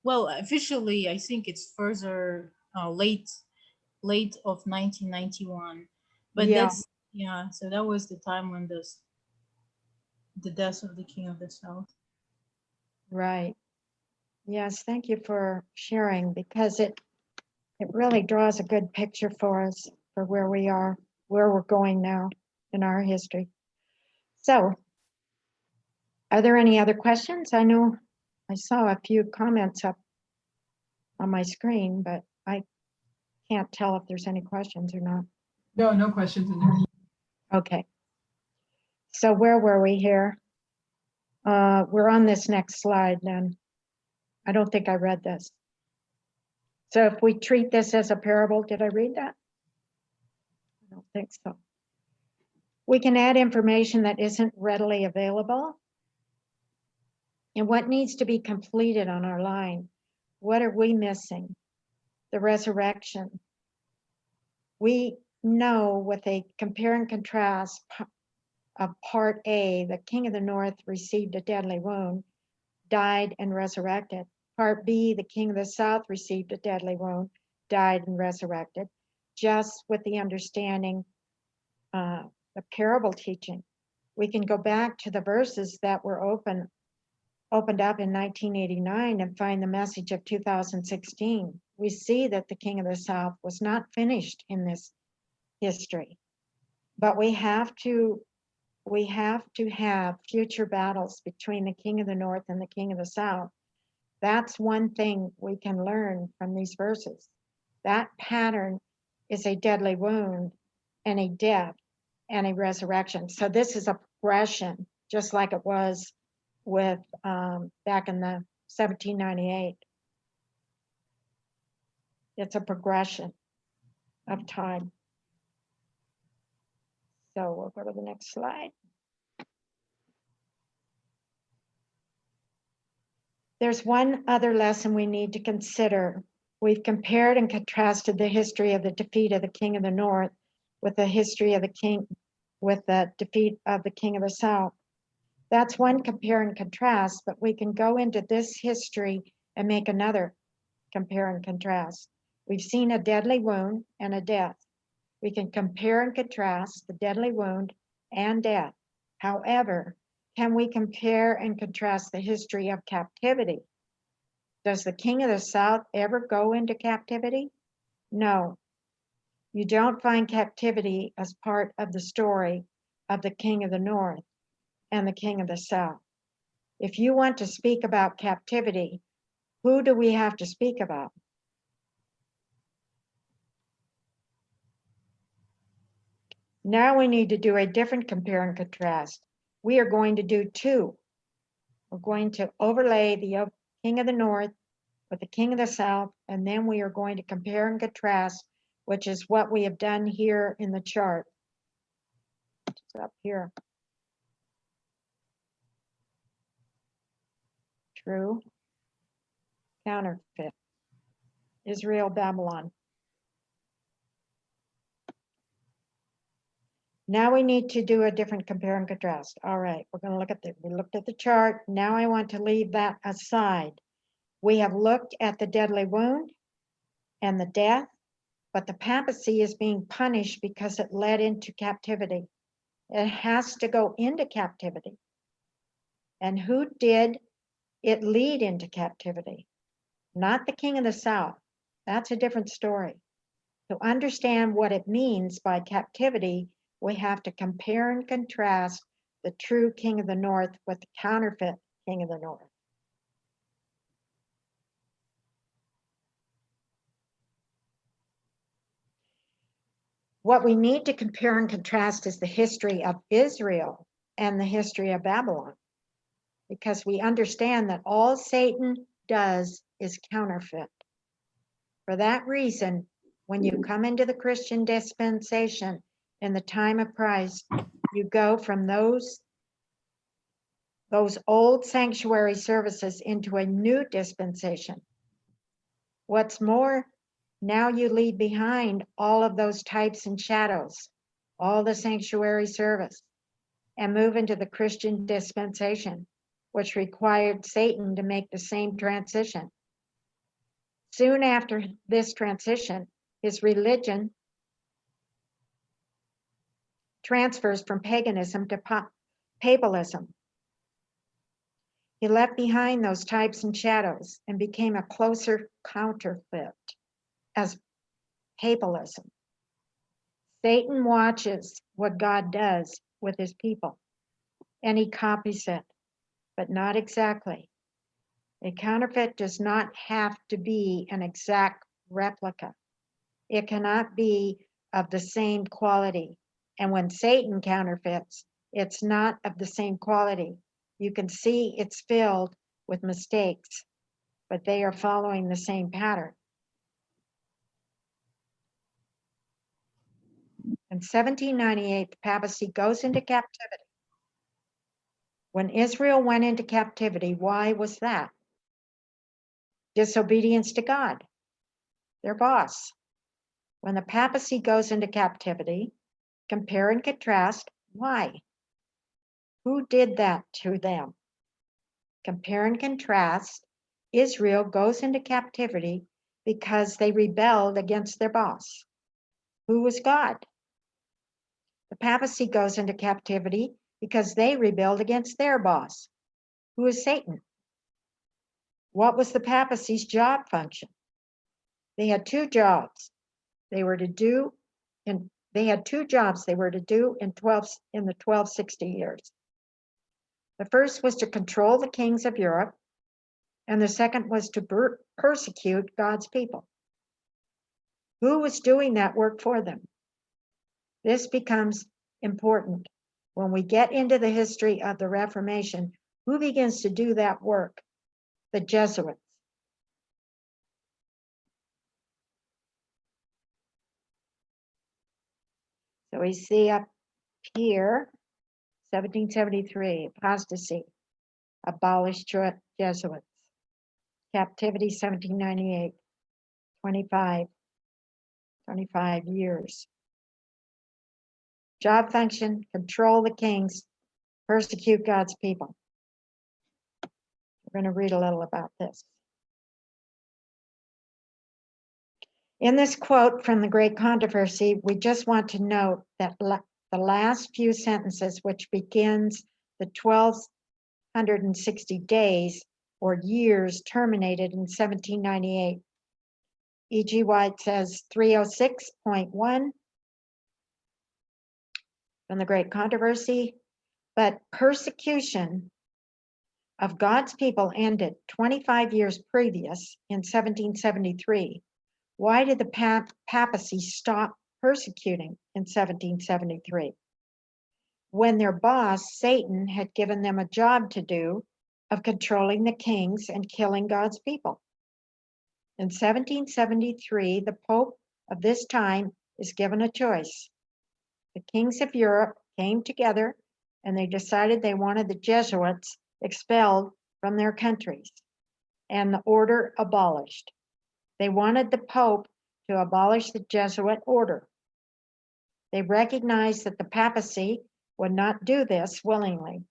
S3: Well, officially, I think it's further late of 1991. But
S2: Yeah.
S3: yeah. So that was the time when the death of the King of the South.
S2: Right. Yes, thank you for sharing, because it really draws a good picture for us for where we are, where we're going now in our history. So, are there any other questions? I know I saw a few comments up on my screen, but I can't tell if there's any questions or not.
S1: No, no questions in there.
S2: Okay. So where were we here? We're on this next slide then. I don't think I read this. So if we treat this as a parable, did I read that? I don't think so. We can add information that isn't readily available. And what needs to be completed on our line? What are we missing? The resurrection. We know with a compare and contrast of part A, the King of the North received a deadly wound, died and resurrected. Part B, the King of the South received a deadly wound, died and resurrected. Just with the understanding, the parable teaching. We can go back to the verses that were opened up in 1989 and find the message of 2016. We see that the King of the South was not finished in this history, but we have to have future battles between the King of the North and the King of the South. That's one thing we can learn from these verses. That pattern is a deadly wound and a death and a resurrection. So this is a progression, just like it was with back in the 1798. It's a progression of time. So we'll go to the next slide. There's one other lesson we need to consider. We've compared and contrasted the history of the defeat of the King of the North with the history of the defeat of the King of the South. That's one compare and contrast, but we can go into this history and make another compare and contrast. We've seen a deadly wound and a death. We can compare and contrast the deadly wound and death. However, can we compare and contrast the history of captivity? Does the King of the South ever go into captivity? No. You don't find captivity as part of the story of the King of the North and the King of the South. If you want to speak about captivity, who do we have to speak about? Now we need to do a different compare and contrast. We are going to do two. We're going to overlay the King of the North with the King of the South, and then we are going to compare and contrast, which is what we have done here in the chart. It's up here. True. Counterfeit. Israel, Babylon. Now we need to do a different compare and contrast. All right, we're going to we looked at the chart. Now I want to leave that aside. We have looked at the deadly wound and the death, but the papacy is being punished because it led into captivity. It has to go into captivity. And who did it lead into captivity? Not the King of the South. That's a different story. To understand what it means by captivity, we have to compare and contrast the true King of the North with the counterfeit King of the North. What we need to compare and contrast is the history of Israel and the history of Babylon, because we understand that all Satan does is counterfeit. For that reason, when you come into the Christian dispensation in the time of Christ, you go from those old sanctuary services into a new dispensation. What's more, now you leave behind all of those types and shadows, all the sanctuary service, and move into the Christian dispensation, which required Satan to make the same transition. Soon after this transition, his religion transfers from paganism to papalism. He left behind those types and shadows and became a closer counterfeit as papalism. Satan watches what God does with his people, and he copies it, but not exactly. A counterfeit does not have to be an exact replica. It cannot be of the same quality. And when Satan counterfeits, it's not of the same quality. You can see it's filled with mistakes, but they are following the same pattern. In 1798, the papacy goes into captivity. When Israel went into captivity, why was that? Disobedience to God, their boss. When the papacy goes into captivity, compare and contrast why. Who did that to them? Compare and contrast. Israel goes into captivity because they rebelled against their boss. Who was God? The papacy goes into captivity because they rebelled against their boss. Who is Satan? What was the papacy's job function? They had two jobs they were to do in the 1260 years. The first was to control the kings of Europe, and the second was to persecute God's people. Who was doing that work for them? This becomes important when we get into the history of the Reformation. Who begins to do that work? The Jesuits. So we see up here, 1773, apostasy, abolished Jesuits. Captivity, 1798, 25 years. Job function, control the kings, persecute God's people. We're going to read a little about this. In this quote from the Great Controversy, we just want to note that the last few sentences, which begins the 1260 days or years terminated in 1798. E.G. White says 306.1 from the Great Controversy, but persecution of God's people ended 25 years previous in 1773. Why did the papacy stop persecuting in 1773? When their boss, Satan, had given them a job to do of controlling the kings and killing God's people. In 1773, the Pope of this time is given a choice. The kings of Europe came together and they decided they wanted the Jesuits expelled from their countries and the order abolished. They wanted the Pope to abolish the Jesuit order. They recognized that the papacy would not do this willingly.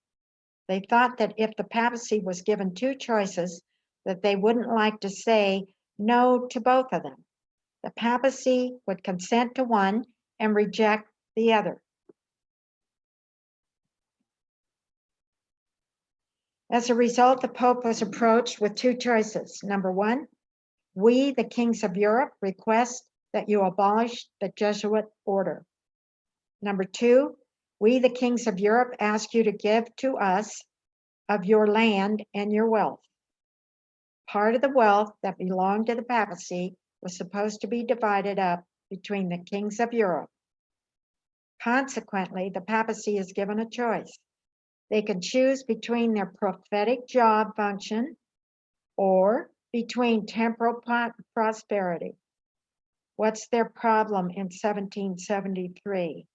S2: They thought that if the papacy was given two choices, that they wouldn't like to say no to both of them. The papacy would consent to one and reject the other. As a result, the Pope was approached with two choices. Number one, we, the kings of Europe, request that you abolish the Jesuit order. Number two, we, the kings of Europe, ask you to give to us of your land and your wealth. Part of the wealth that belonged to the papacy was supposed to be divided up between the kings of Europe. Consequently, the papacy is given a choice. They can choose between their prophetic job function or between temporal prosperity. What's their problem in 1773?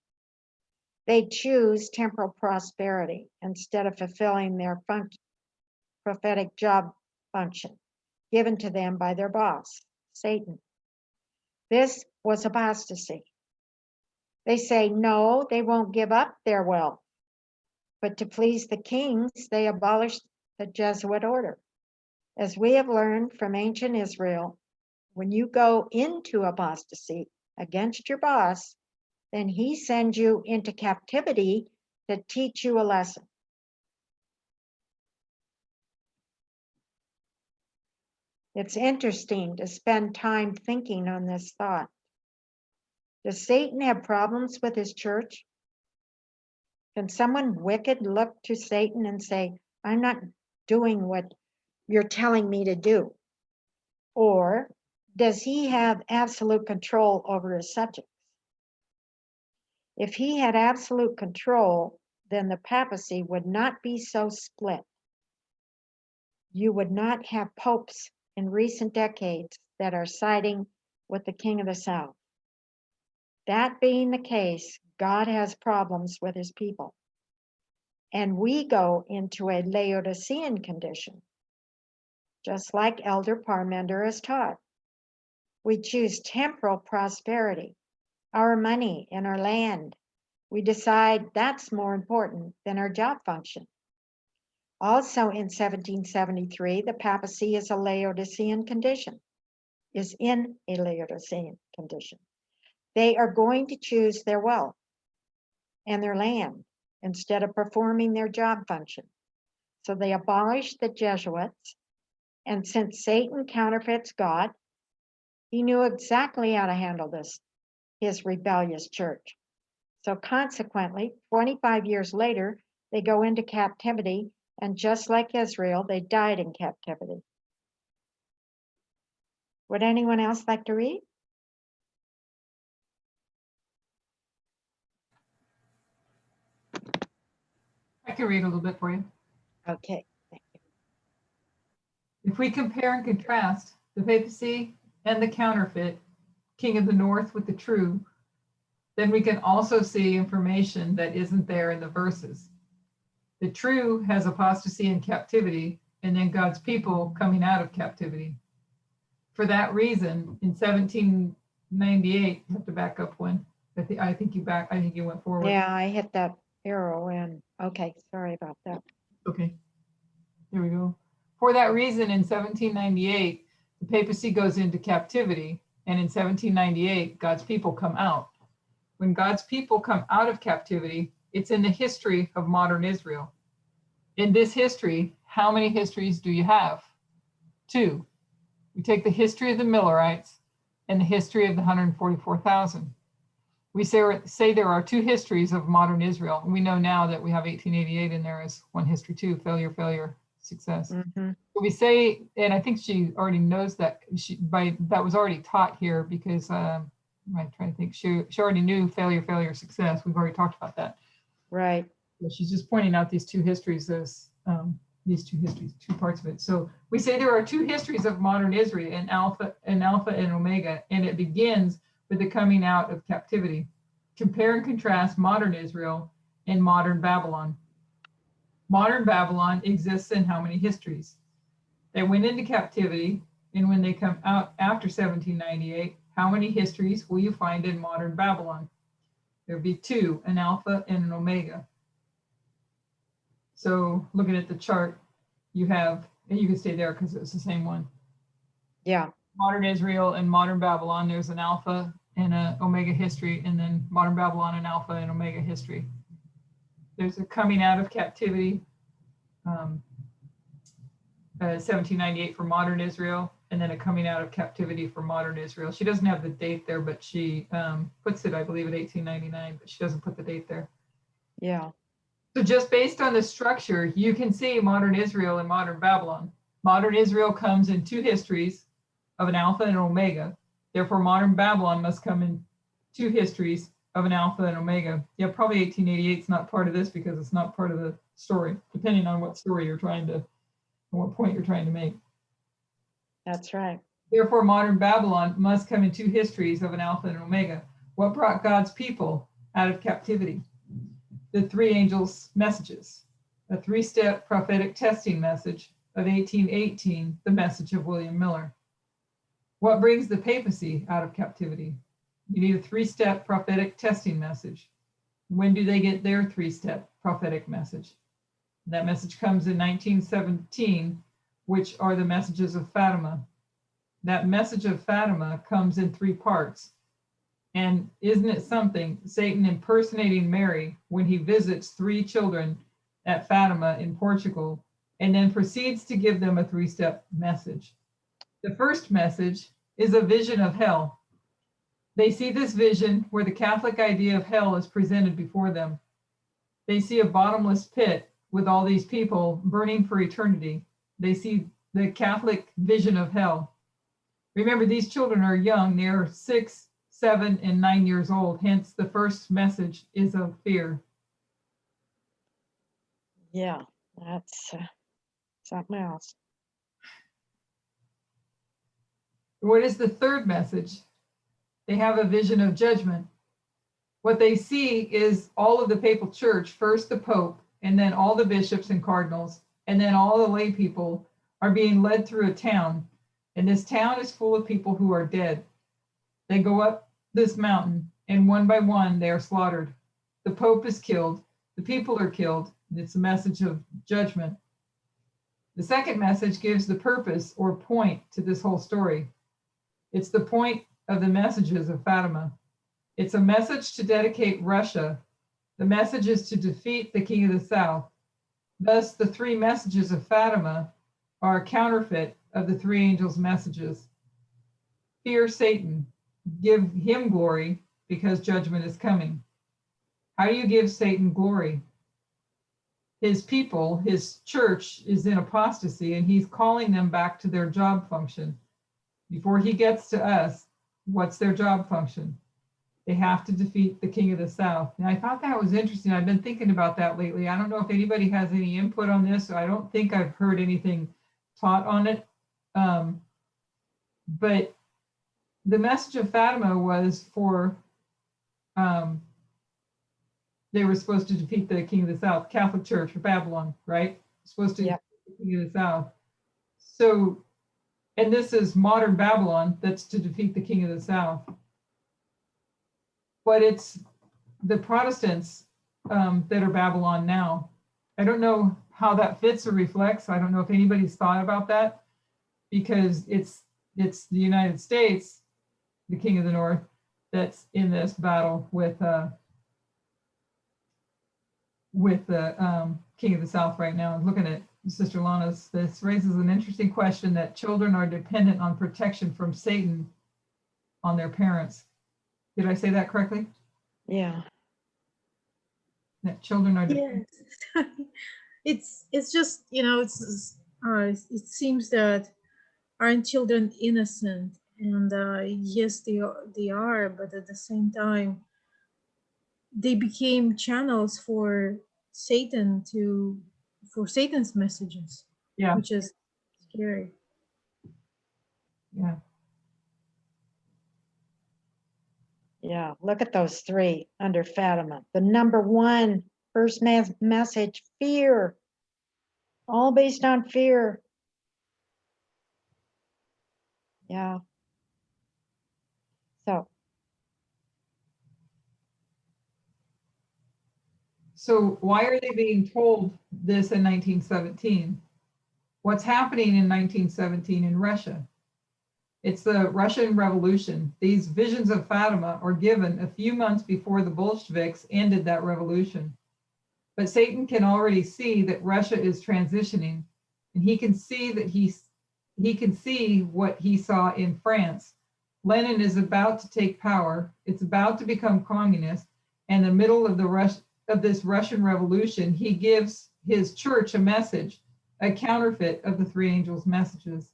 S2: They choose temporal prosperity instead of fulfilling their prophetic job function given to them by their boss, Satan. This was apostasy. They say no, they won't give up their wealth. But to please the kings, they abolished the Jesuit order. As we have learned from ancient Israel, when you go into apostasy against your boss, then he sends you into captivity to teach you a lesson. It's interesting to spend time thinking on this thought. Does Satan have problems with his church? Can someone wicked look to Satan and say, I'm not doing what you're telling me to do? Or does he have absolute control over his subjects? If he had absolute control, then the papacy would not be so split. You would not have popes in recent decades that are siding with the king of the south. That being the case, God has problems with his people. And we go into a Laodicean condition, just like Elder Parmenter has taught. We choose temporal prosperity, our money and our land. We decide that's more important than our job function. Also in 1773, the papacy is in a Laodicean condition. They are going to choose their wealth and their land instead of performing their job function. So they abolished the Jesuits, and since Satan counterfeits God, he knew exactly how to handle his rebellious church. So consequently, 25 years later, they go into captivity, and just like Israel, they died in captivity. Would anyone else like to read?
S1: I can read a little bit for you.
S2: Okay, thank you.
S1: If we compare and contrast the papacy and the counterfeit, king of the north with the true, then we can also see information that isn't there in the verses. The true has apostasy and captivity, and then God's people coming out of captivity. For that reason, in 1798, you have to back up one. I think you went forward.
S2: Yeah, I hit that arrow and okay, sorry about that.
S1: Okay, here we go. For that reason, in 1798, the papacy goes into captivity, and in 1798, God's people come out. When God's people come out of captivity, it's in the history of modern Israel. In this history, how many histories do you have? 2. We take the history of the Millerites and the history of the 144,000. We say there are 2 histories of modern Israel. And we know now that we have 1888 in there as one history too, failure, success.
S2: Mm-hmm.
S1: We say, and I think she already knows that, that was already taught here because I'm trying to think, she already knew failure, success. We've already talked about that.
S2: Right.
S1: So she's just pointing out these 2 histories as 2 parts of it. So we say there are 2 histories of modern Israel, an Alpha and Omega, and it begins with the coming out of captivity. Compare and contrast modern Israel and modern Babylon. Modern Babylon exists in how many histories? They went into captivity, and when they come out after 1798, how many histories will you find in modern Babylon? There'll be 2, an Alpha and an Omega. So looking at the chart, you have, and you can stay there because it's the same one.
S2: Yeah.
S1: Modern Israel and modern Babylon, there's an Alpha and an Omega history, and then modern Babylon and Alpha and Omega history. There's a coming out of captivity, 1798 for modern Israel, and then a coming out of captivity for modern Israel. She doesn't have the date there, but she puts it, I believe, at 1899, but she doesn't put the date there.
S2: Yeah.
S1: So just based on the structure, you can see modern Israel and modern Babylon. Modern Israel comes in 2 histories of an Alpha and an Omega. Therefore, modern Babylon must come in 2 histories of an Alpha and Omega. Yeah, probably 1888 is not part of this because it's not part of the story, depending on what story you're trying to, what point you're trying to make.
S2: That's right.
S1: Therefore, modern Babylon must come in 2 histories of an Alpha and an Omega. What brought God's people out of captivity? the three angels' messages, a three-step prophetic testing message of 1818, the message of William Miller. What brings the papacy out of captivity? You need a three-step prophetic testing message. When do they get their three-step prophetic message? That message comes in 1917, which are the messages of Fatima. That message of Fatima comes in three parts. And isn't it something, Satan impersonating Mary when he visits three children at Fatima in Portugal, and then proceeds to give them a three-step message. The first message is a vision of hell. They see this vision where the Catholic idea of hell is presented before them. They see a bottomless pit with all these people burning for eternity. They see the Catholic vision of hell. Remember, these children are young. They are 6, 7, and 9 years old. Hence, the first message is of fear.
S2: Yeah, that's something else.
S1: What is the third message? They have a vision of judgment. What they see is all of the papal church, first the Pope, and then all the bishops and cardinals, and then all the lay people are being led through a town. And this town is full of people who are dead. They go up this mountain, and one by one, they are slaughtered. The Pope is killed. The people are killed. And it's a message of judgment. The second message gives the purpose or point to this whole story. It's the point of the messages of Fatima. It's a message to dedicate Russia. The message is to defeat the King of the South. Thus, the three messages of Fatima are a counterfeit of the three angels' messages. Fear Satan, give him glory because judgment is coming. How do you give Satan glory? His people, his church is in apostasy, and he's calling them back to their job function. Before he gets to us, what's their job function? They have to defeat the King of the South. And I thought that was interesting. I've been thinking about that lately. I don't know if anybody has any input on this. I don't think I've heard anything taught on it. But the message of Fatima was for, they were supposed to defeat the King of the South, Catholic Church or Babylon, right? Supposed to defeat the King of the South. So, and this is modern Babylon that's to defeat the King of the South. But it's the Protestants that are Babylon now. I don't know how that fits or reflects. I don't know if anybody's thought about that, because it's the United States, the King of the North, that's in this battle with the King of the South right now. I'm looking at Sister Lana's. This raises an interesting question that children are dependent on protection from Satan on their parents. Did I say that correctly?
S2: Yeah.
S1: That children are dependent.
S3: Yes. It's just, it seems that aren't children innocent? And yes, they are, but at the same time, they became channels for Satan's messages.
S1: Yeah.
S3: Which is scary.
S1: Yeah.
S2: Yeah, look at those three under Fatima. The number one, first message, fear. All based on fear. Yeah.
S1: So why are they being told this in 1917? What's happening in 1917 in Russia? It's the Russian Revolution. These visions of Fatima are given a few months before the Bolsheviks ended that revolution. But Satan can already see that Russia is transitioning, and he can see that he can see what he saw in France. Lenin is about to take power. It's about to become communist. And in the middle of this Russian Revolution, he gives his church a message, a counterfeit of the three angels' messages.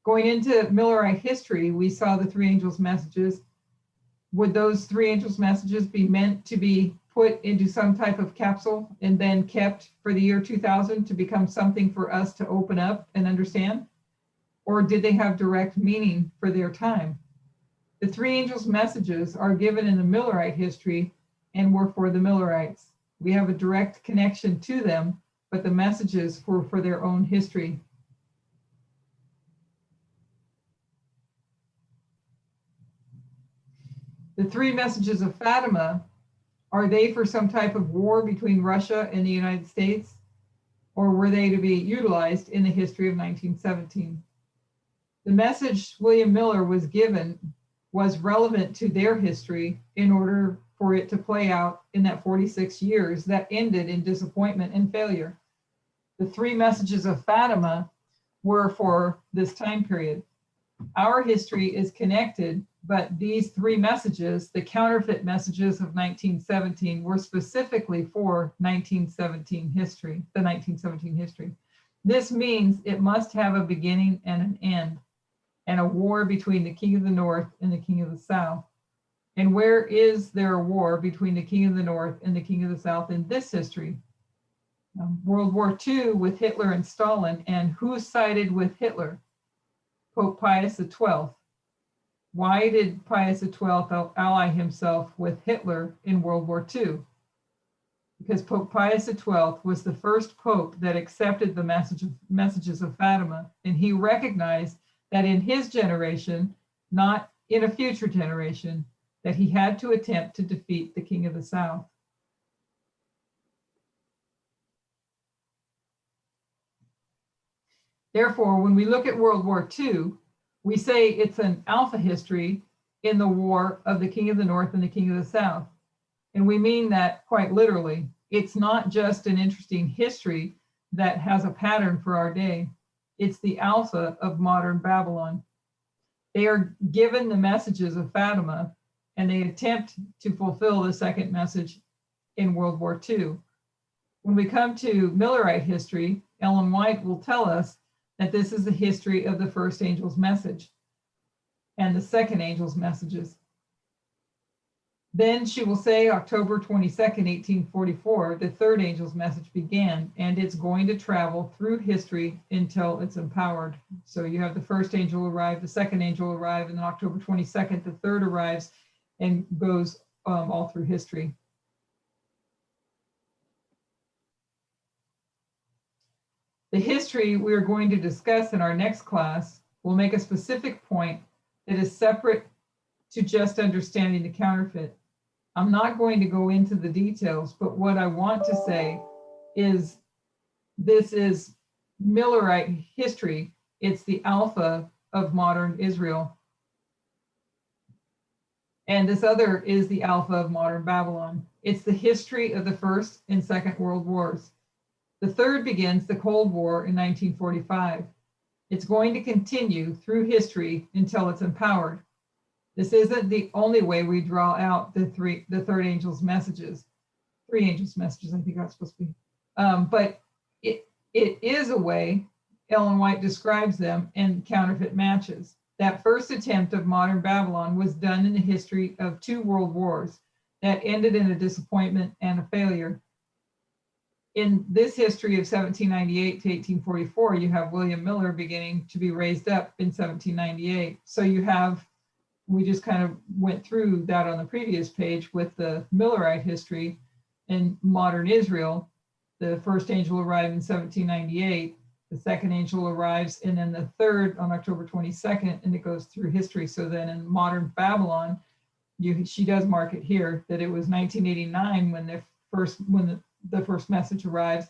S1: Going into Millerite history, we saw the three angels' messages. Would those three angels' messages be meant to be put into some type of capsule and then kept for the year 2000 to become something for us to open up and understand? Or did they have direct meaning for their time? The three angels' messages are given in the Millerite history and were for the Millerites. We have a direct connection to them, but the messages were for their own history. The three messages of Fatima, are they for some type of war between Russia and the United States? Or were they to be utilized in the history of 1917? The message William Miller was given was relevant to their history in order for it to play out in that 46 years that ended in disappointment and failure. The three messages of Fatima were for this time period. Our history is connected, but these three messages, the counterfeit messages of 1917, were specifically for 1917 history, the 1917 history. This means it must have a beginning and an end, and a war between the King of the North and the King of the South. And where is there a war between the King of the North and the King of the South in this history? World War II with Hitler and Stalin, and who sided with Hitler? Pope Pius XII. Why did Pius XII ally himself with Hitler in World War II? Because Pope Pius XII was the first pope that accepted the messages of Fatima, and he recognized that in his generation, not in a future generation, that he had to attempt to defeat the King of the South. Therefore, when we look at World War II, we say it's an alpha history in the war of the King of the North and the King of the South. And we mean that quite literally. It's not just an interesting history that has a pattern for our day. It's the alpha of modern Babylon. They are given the messages of Fatima, and they attempt to fulfill the second message in World War II. When we come to Millerite history, Ellen White will tell us that this is the history of the first angel's message and the second angel's messages. Then she will say October 22nd, 1844, the third angel's message began, and it's going to travel through history until it's empowered. So you have the first angel arrive, the second angel arrive, and then October 22nd, the third arrives and goes all through history. The history we are going to discuss in our next class will make a specific point that is separate to just understanding the counterfeit. I'm not going to go into the details, but what I want to say is this is Millerite history. It's the alpha of modern Israel. And this other is the alpha of modern Babylon. It's the history of the First and Second World Wars. The third begins the Cold War in 1945. It's going to continue through history until it's empowered. This isn't the only way we draw out the third angel's messages. Three angels' messages, I think that's supposed to be. But it is a way, Ellen White describes them in counterfeit matches. That first attempt of modern Babylon was done in the history of 2 world wars that ended in a disappointment and a failure. In this history of 1798 to 1844, you have William Miller beginning to be raised up in 1798. So you have, we just kind of went through that on the previous page with the Millerite history in modern Israel. The first angel arrived in 1798, the second angel arrives, and then the third on October 22nd, and it goes through history. So then in modern Babylon, she does mark it here that it was 1989 when the first message arrives,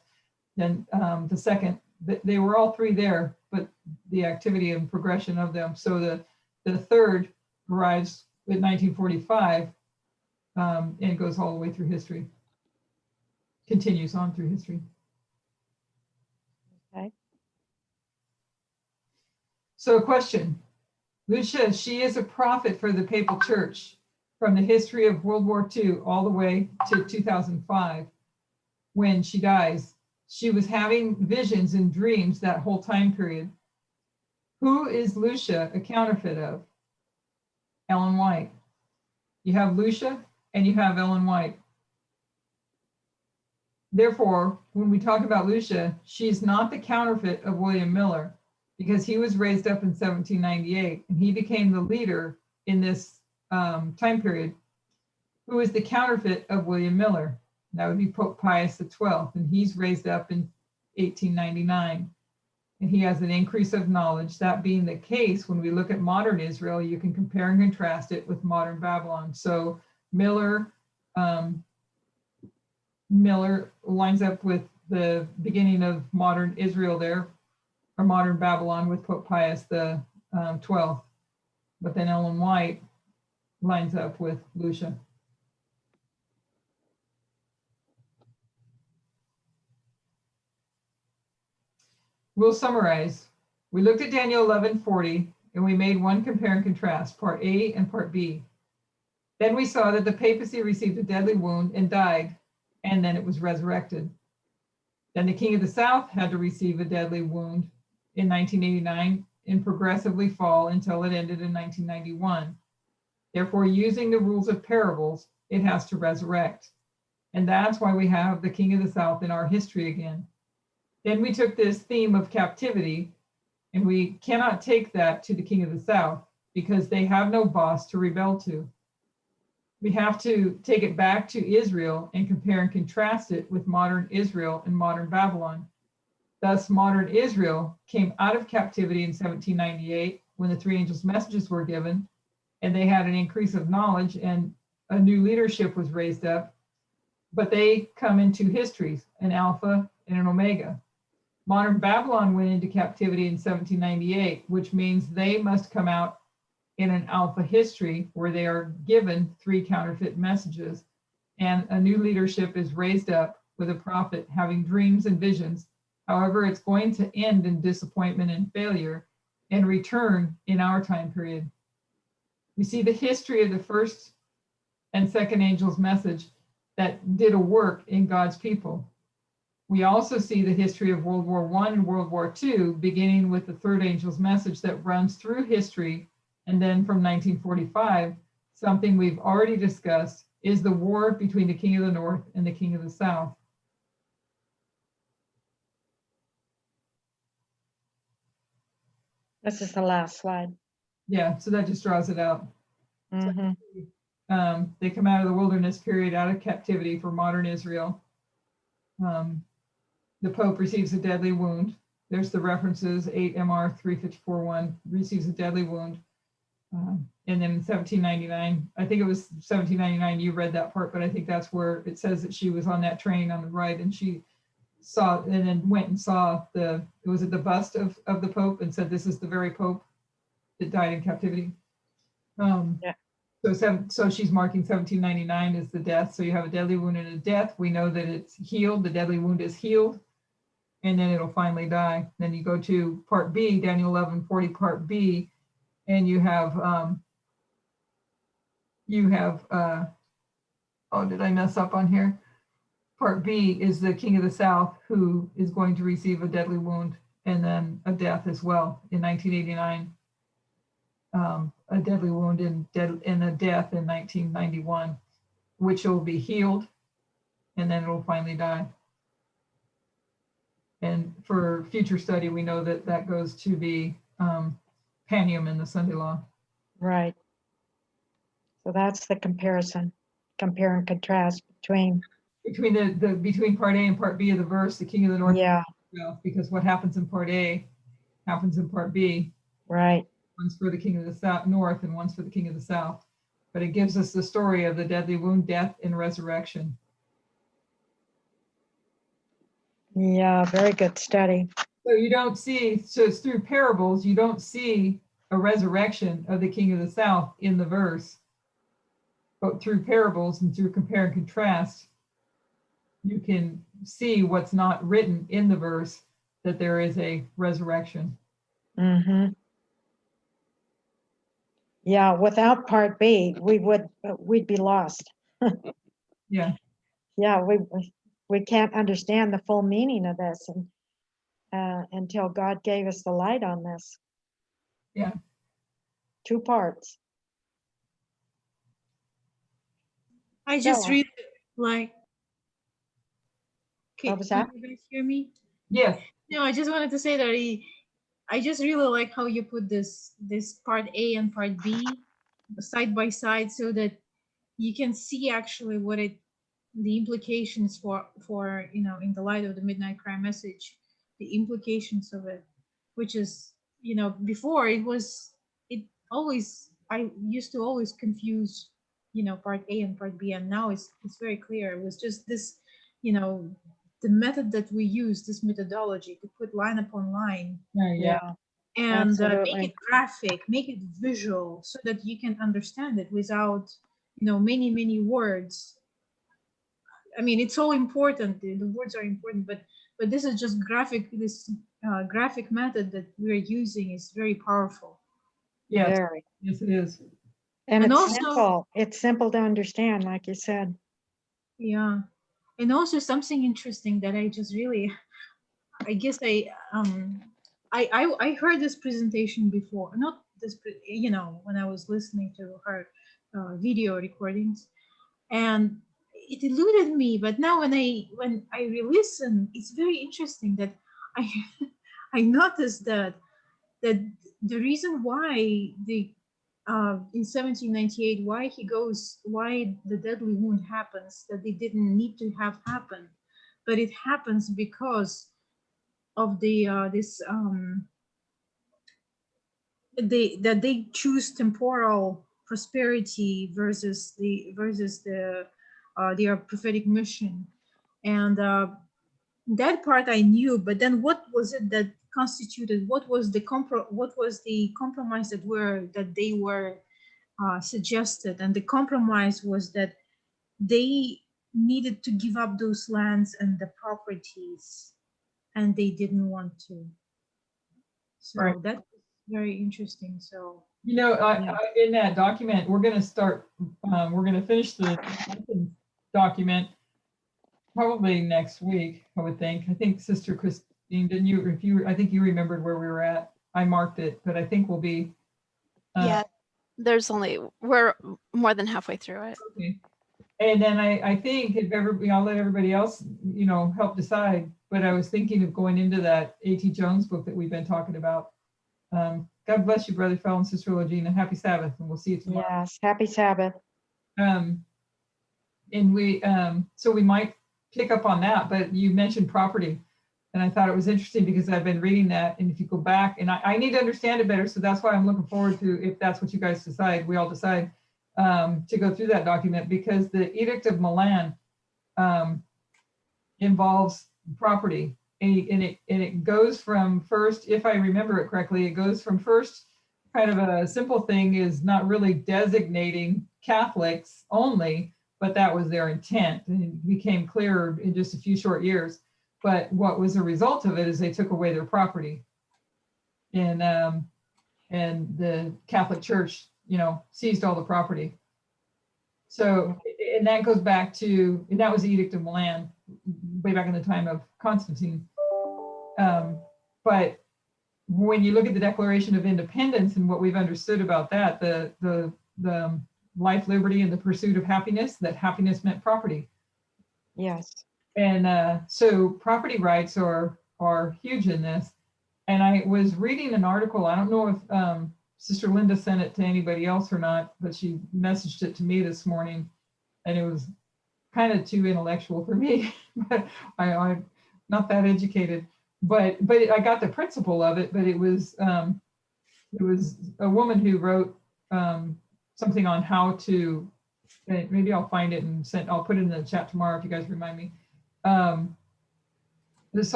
S1: then the second, they were all 3 there, but the activity and progression of them. So the third arrives in 1945 and goes all the way through history, continues on through history.
S2: Okay.
S1: So a question, Lucia, she is a prophet for the Papal Church from the history of World War II all the way to 2005. When she dies, she was having visions and dreams that whole time period. Who is Lucia a counterfeit of? Ellen White. You have Lucia and you have Ellen White. Therefore, when we talk about Lucia, she's not the counterfeit of William Miller, because he was raised up in 1798 and he became the leader in this time period. Who is the counterfeit of William Miller? That would be Pope Pius XII, and he's raised up in 1899. And he has an increase of knowledge. That being the case, when we look at modern Israel, you can compare and contrast it with modern Babylon. So Miller lines up with the beginning of modern Israel there, or modern Babylon with Pope Pius the 12th. But then Ellen White lines up with Lucia. We'll summarize. We looked at Daniel 11:40 and we made one compare and contrast, part A and part B. Then we saw that the papacy received a deadly wound and died, and then it was resurrected. Then the king of the south had to receive a deadly wound in 1989 and progressively fall until it ended in 1991. Therefore, using the rules of parables, it has to resurrect. And that's why we have the king of the south in our history again. Then we took this theme of captivity, and we cannot take that to the king of the south because they have no boss to rebel to. We have to take it back to Israel and compare and contrast it with modern Israel and modern Babylon. Thus, modern Israel came out of captivity in 1798 when the three angels' messages were given, and they had an increase of knowledge and a new leadership was raised up. But they come into history, an Alpha and an Omega. Modern Babylon went into captivity in 1798, which means they must come out in an Alpha history where they are given three counterfeit messages, and a new leadership is raised up with a prophet having dreams and visions. However, it's going to end in disappointment and failure and return in our time period. We see the history of the first and second angel's message that did a work in God's people. We also see the history of World War I and World War II, beginning with the third angel's message that runs through history. And then from 1945, something we've already discussed is the war between the king of the north and the king of the south.
S2: This is the last slide.
S1: Yeah, so that just draws it out.
S2: Mhm.
S1: They come out of the wilderness period, out of captivity for modern Israel. The Pope receives a deadly wound. There's the references, 8 MR 354-1, receives a deadly wound. And then in 1799, I think it was 1799, you read that part, but I think that's where it says that she was on that train on the right and she saw, and then went and saw the bust of the Pope and said, this is the very Pope that died in captivity.
S2: Yeah.
S1: So she's marking 1799 as the death. So you have a deadly wound and a death. We know that it's healed. The deadly wound is healed, and then it'll finally die. Then you go to part B, Daniel 11:40, part B, and you have oh, did I mess up on here? Part B is the king of the south who is going to receive a deadly wound and then a death as well in 1989. A deadly wound and a death in 1991, which will be healed, and then it will finally die. And for future study, we know that that goes to the Panium in the Sunday Law.
S2: Right. So that's the comparison, compare and contrast between
S1: between part A and part B of the verse, the king of the north.
S2: Yeah.
S1: Because what happens in part A happens in part B.
S2: Right.
S1: One's for the king of the south, north, and one's for the king of the south. But it gives us the story of the deadly wound, death, and resurrection.
S2: Yeah, very good study.
S1: So you don't see, so it's through parables, you don't see a resurrection of the king of the south in the verse. But through parables and through compare and contrast, you can see what's not written in the verse, that there is a resurrection.
S2: Mm-hmm. Yeah, without part B, we'd be lost.
S1: Yeah.
S2: Yeah, we can't understand the full meaning of this until God gave us the light on this.
S1: Yeah.
S2: 2 parts.
S3: I just
S2: So-
S3: read like. Okay,
S2: What was that?
S3: can you guys hear me?
S1: Yes.
S3: No, I just wanted to say that I just really like how you put this part A and part B side by side so that you can see actually what the implications for in the light of the midnight cry message, the implications of it, which is, before it always, I used to always confuse, part A and part B, and now it's very clear. It was just this, you know the method that we use, this methodology to put line upon line,
S1: Yeah.
S3: and make
S2: Absolutely.
S3: it graphic, make it visual, so that you can understand it without many words. I mean, it's so important. The words are important, but this is just graphic. This graphic method that we're using is very powerful.
S1: Yes.
S2: Very.
S1: Yes, it is.
S2: And
S3: And
S2: it's
S3: also,
S2: simple. It's simple to understand, like you said.
S3: yeah, and also something interesting that I just really, I guess I heard this presentation before, not this, when I was listening to her video recordings, and it eluded me. But now when I re-listen, it's very interesting that I I noticed that the reason why in 1798, why the deadly wound happens, that they didn't need to have happened, but it happens because of that they choose temporal prosperity versus their prophetic mission. And that part I knew, but then what was it that constituted, what was the compromise that they were suggested? And the compromise was that they needed to give up those lands and the properties, and they didn't want to. So
S1: Right.
S3: that's very interesting. So
S1: I, in that document, we're going to finish the document probably next week, I would think. I think Sister Christine, I think you remembered where we were at. I marked it, but I think we'll be.
S4: Yeah, we're more than halfway through it.
S1: Okay. And then I think I'll let everybody else, help decide, but I was thinking of going into that A.T. Jones book that we've been talking about. God bless you, Brother Fell and Sister Logina. Happy Sabbath, and we'll see you tomorrow.
S2: Yes. Happy Sabbath.
S1: And so we might pick up on that, but you mentioned property. And I thought it was interesting because I've been reading that. And if you go back, and I need to understand it better. So that's why I'm looking forward to, if that's what you guys decide, we all decide to go through that document, because the Edict of Milan involves property. And it goes from first, if I remember it correctly, it goes from first kind of a simple thing is not really designating Catholics only, but that was their intent, and it became clearer in just a few short years. But what was the result of it is they took away their property, and the Catholic Church, seized all the property. So, and that goes back to, and that was the Edict of Milan, way back in the time of Constantine. But when you look at the Declaration of Independence and what we've understood about that, the life, liberty, and the pursuit of happiness, that happiness meant property.
S2: Yes.
S1: And so property rights are huge in this. And I was reading an article, I don't know if Sister Linda sent it to anybody else or not, but she messaged it to me this morning, and it was kind of too intellectual for me. But I'm not that educated, but I got the principle of it. But it was a woman who wrote something on how to, maybe I'll find it and I'll put it in the chat tomorrow if you guys remind me. Her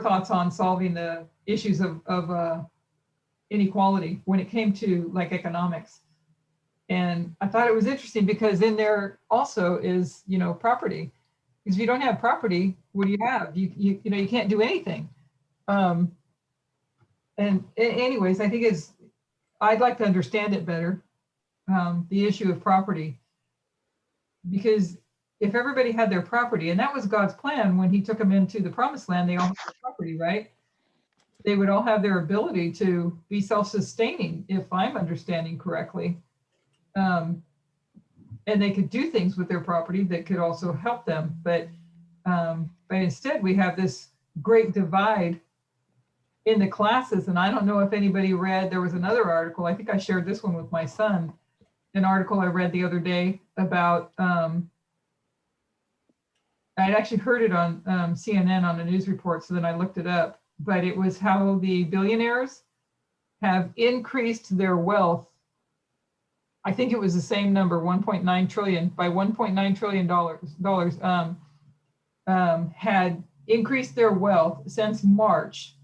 S1: thoughts on solving the issues of inequality when it came to like economics. And I thought it was interesting because in there also is, property. Because if you don't have property, what do you have? You can't do anything. And anyways, I think I'd like to understand it better, the issue of property. Because if everybody had their property, and that was God's plan when he took them into the promised land, they all had their property, right? They would all have their ability to be self-sustaining, if I'm understanding correctly. And they could do things with their property that could also help them. But instead, we have this great divide in the classes. And I don't know if anybody read, there was another article, I think I shared this one with my son, an article I read the other day about I'd actually heard it on CNN on a news report, so then I looked it up, but it was how the billionaires have increased their wealth. I think it was the same number, 1.9 trillion, by 1.9 trillion dollars, had increased their wealth since March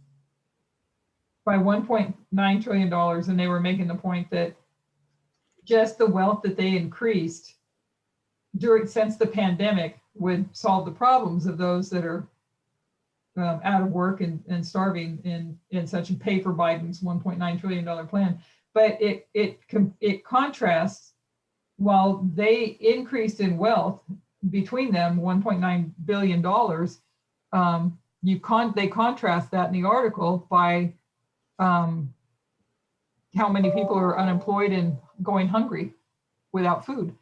S1: by 1.9 trillion dollars. And they were making the point that just the wealth that they increased since the pandemic would solve the problems of those that are out of work and starving in such and pay for Biden's $1.9 trillion plan. But it contrasts, while they increased in wealth between them $1.9 billion, they contrast that in the article by how many people are unemployed and going hungry without food.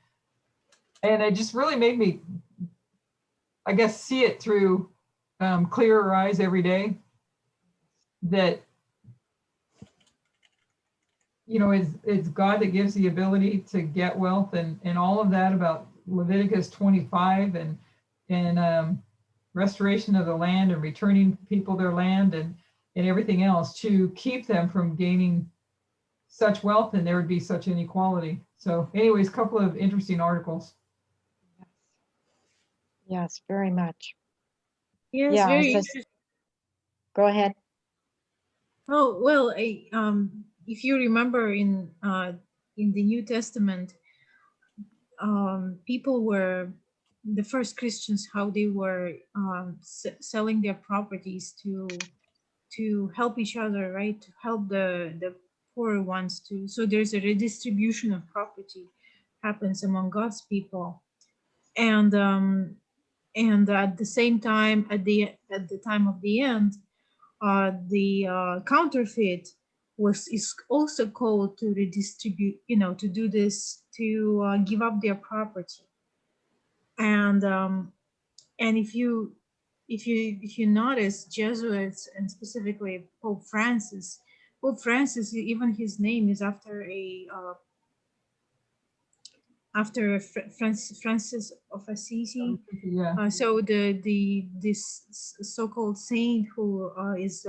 S1: And it just really made me, I guess, see it through clearer eyes every day, that, you know, it's God that gives the ability to get wealth, and all of that about Leviticus 25 and restoration of the land and returning people their land and everything else to keep them from gaining such wealth, and there would be such inequality. So anyways, a couple of interesting articles.
S2: Yes, very much.
S3: Yes,
S2: Yeah,
S3: very
S2: it's a-
S3: interesting.
S2: Go ahead.
S3: Oh, well, if you remember in the New Testament, people were the first Christians, how they were selling their properties to help each other, right? To help the poorer ones too. So there's a redistribution of property happens among God's people, and at the same time, at the time of the end, the counterfeit is also called to redistribute, you know, to do this, to give up their property. And if you notice, Jesuits, and specifically Pope Francis, even his name is after Francis of Assisi.
S1: Yeah.
S3: So this so-called saint who is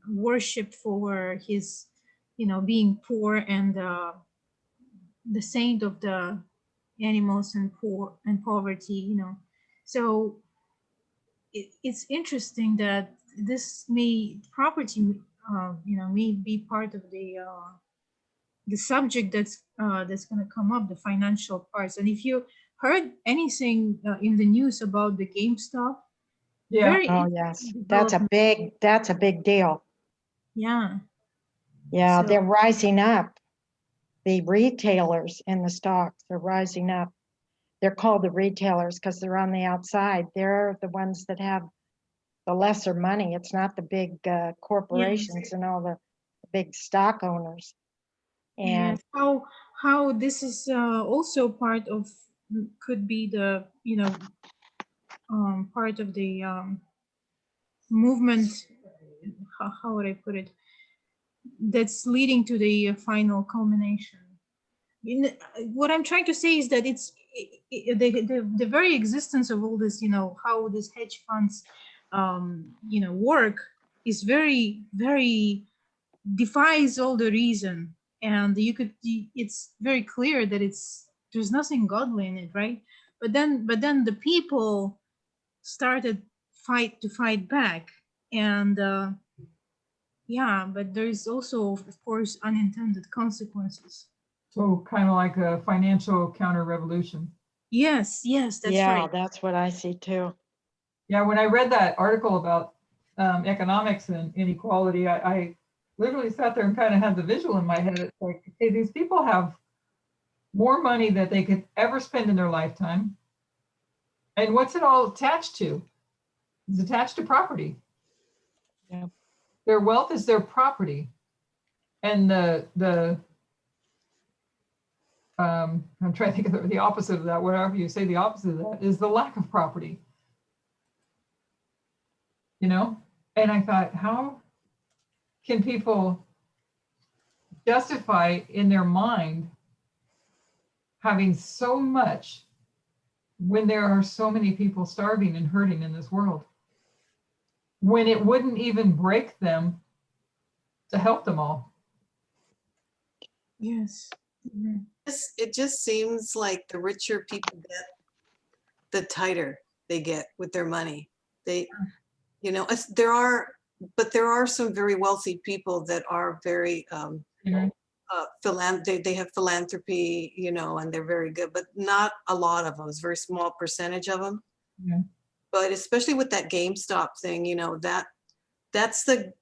S3: worshipped for his, you know, being poor, and the saint of the animals and poor and poverty, you know. So it's interesting that this property, you know, may be part of the subject that's going to come up, the financial parts. And if you heard anything in the news about the GameStop,
S1: Yeah.
S3: very
S2: Oh, yes, that's a big deal.
S3: Yeah.
S2: Yeah,
S3: So-
S2: they're rising up. The retailers in the stocks are rising up. They're called the retailers because they're on the outside. They're the ones that have the lesser money. It's not the big corporations and all the big stock owners. And
S3: yes. How this is also part of, could be the, you know, part of the movement, how would I put it, that's leading to the final culmination. What I'm trying to say is that the very existence of all this, you know, how these hedge funds you know, work, is very, very, defies all the reason. And it's very clear that there's nothing godly in it, right? But then the people started to fight back. And yeah, but there's also, of course, unintended consequences.
S1: So kind of like a financial counter-revolution.
S3: Yes, that's
S2: yeah,
S3: right.
S2: that's what I see too.
S1: Yeah, when I read that article about economics and inequality, I literally sat there and kind of had the visual in my head. It's like, hey, these people have more money that they could ever spend in their lifetime. And what's it all attached to? It's attached to property.
S2: Yeah.
S1: Their wealth is their property. And I'm trying to think of the opposite of that, whatever you say, the opposite of that is the lack of property. You know? And I thought, how can people justify in their mind having so much when there are so many people starving and hurting in this world, when it wouldn't even break them to help them all.
S3: Yes. Mhm.
S5: It just seems like the richer people get, the tighter they get with their money. They, you know, there are some very wealthy people that are very,
S1: You know?
S5: they have philanthropy, you know, and they're very good, but not a lot of them. It's a very small percentage of them.
S1: Yeah.
S5: But especially with that GameStop thing, you know, that's a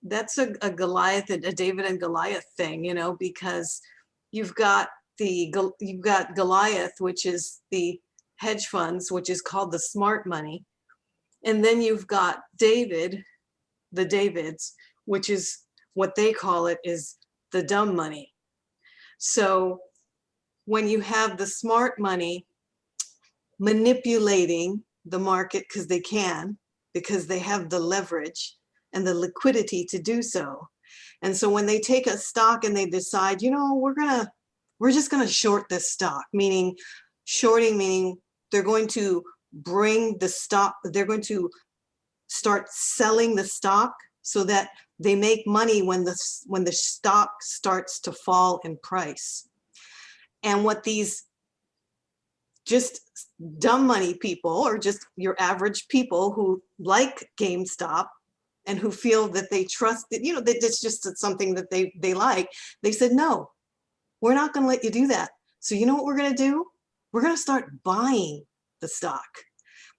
S5: Goliath, a David and Goliath thing, you know, because you've got Goliath, which is the hedge funds, which is called the smart money. And then you've got Davids, which is what they call it is the dumb money. So when you have the smart money manipulating the market because they have the leverage and the liquidity to do so. And so when they take a stock and they decide, you know, we're just going to short this stock, meaning shorting, meaning they're going to bring the stock, they're going to start selling the stock so that they make money when the stock starts to fall in price. And what these just dumb money people, or just your average people who like GameStop and who feel that they trust that, you know, that it's just something that they like, they said, no, we're not going to let you do that. So you know what we're going to do? We're going to start buying the stock.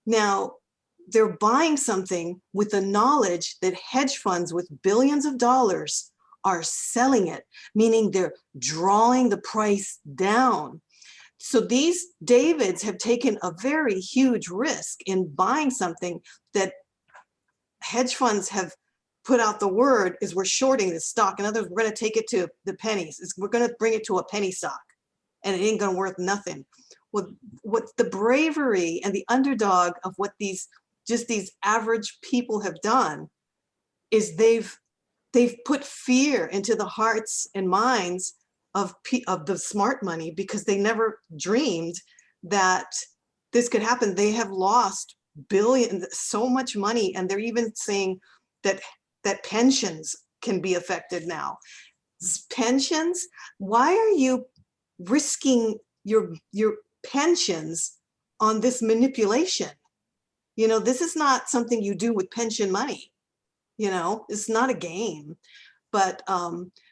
S5: Now, they're buying something with the knowledge that hedge funds with billions of dollars are selling it, meaning they're drawing the price down. So these Davids have taken a very huge risk in buying something that hedge funds have put out the word is we're shorting this stock. In other words, we're going to take it to the pennies. We're going to bring it to a penny stock and it ain't going to worth nothing. What the bravery and the underdog of what these average people have done is they've put fear into the hearts and minds of the smart money, because they never dreamed that this could happen. They have lost billions, so much money, and they're even saying that pensions can be affected now. Pensions? Why are you risking your pensions on this manipulation? You know, this is not something you do with pension money. You know, it's not a game. But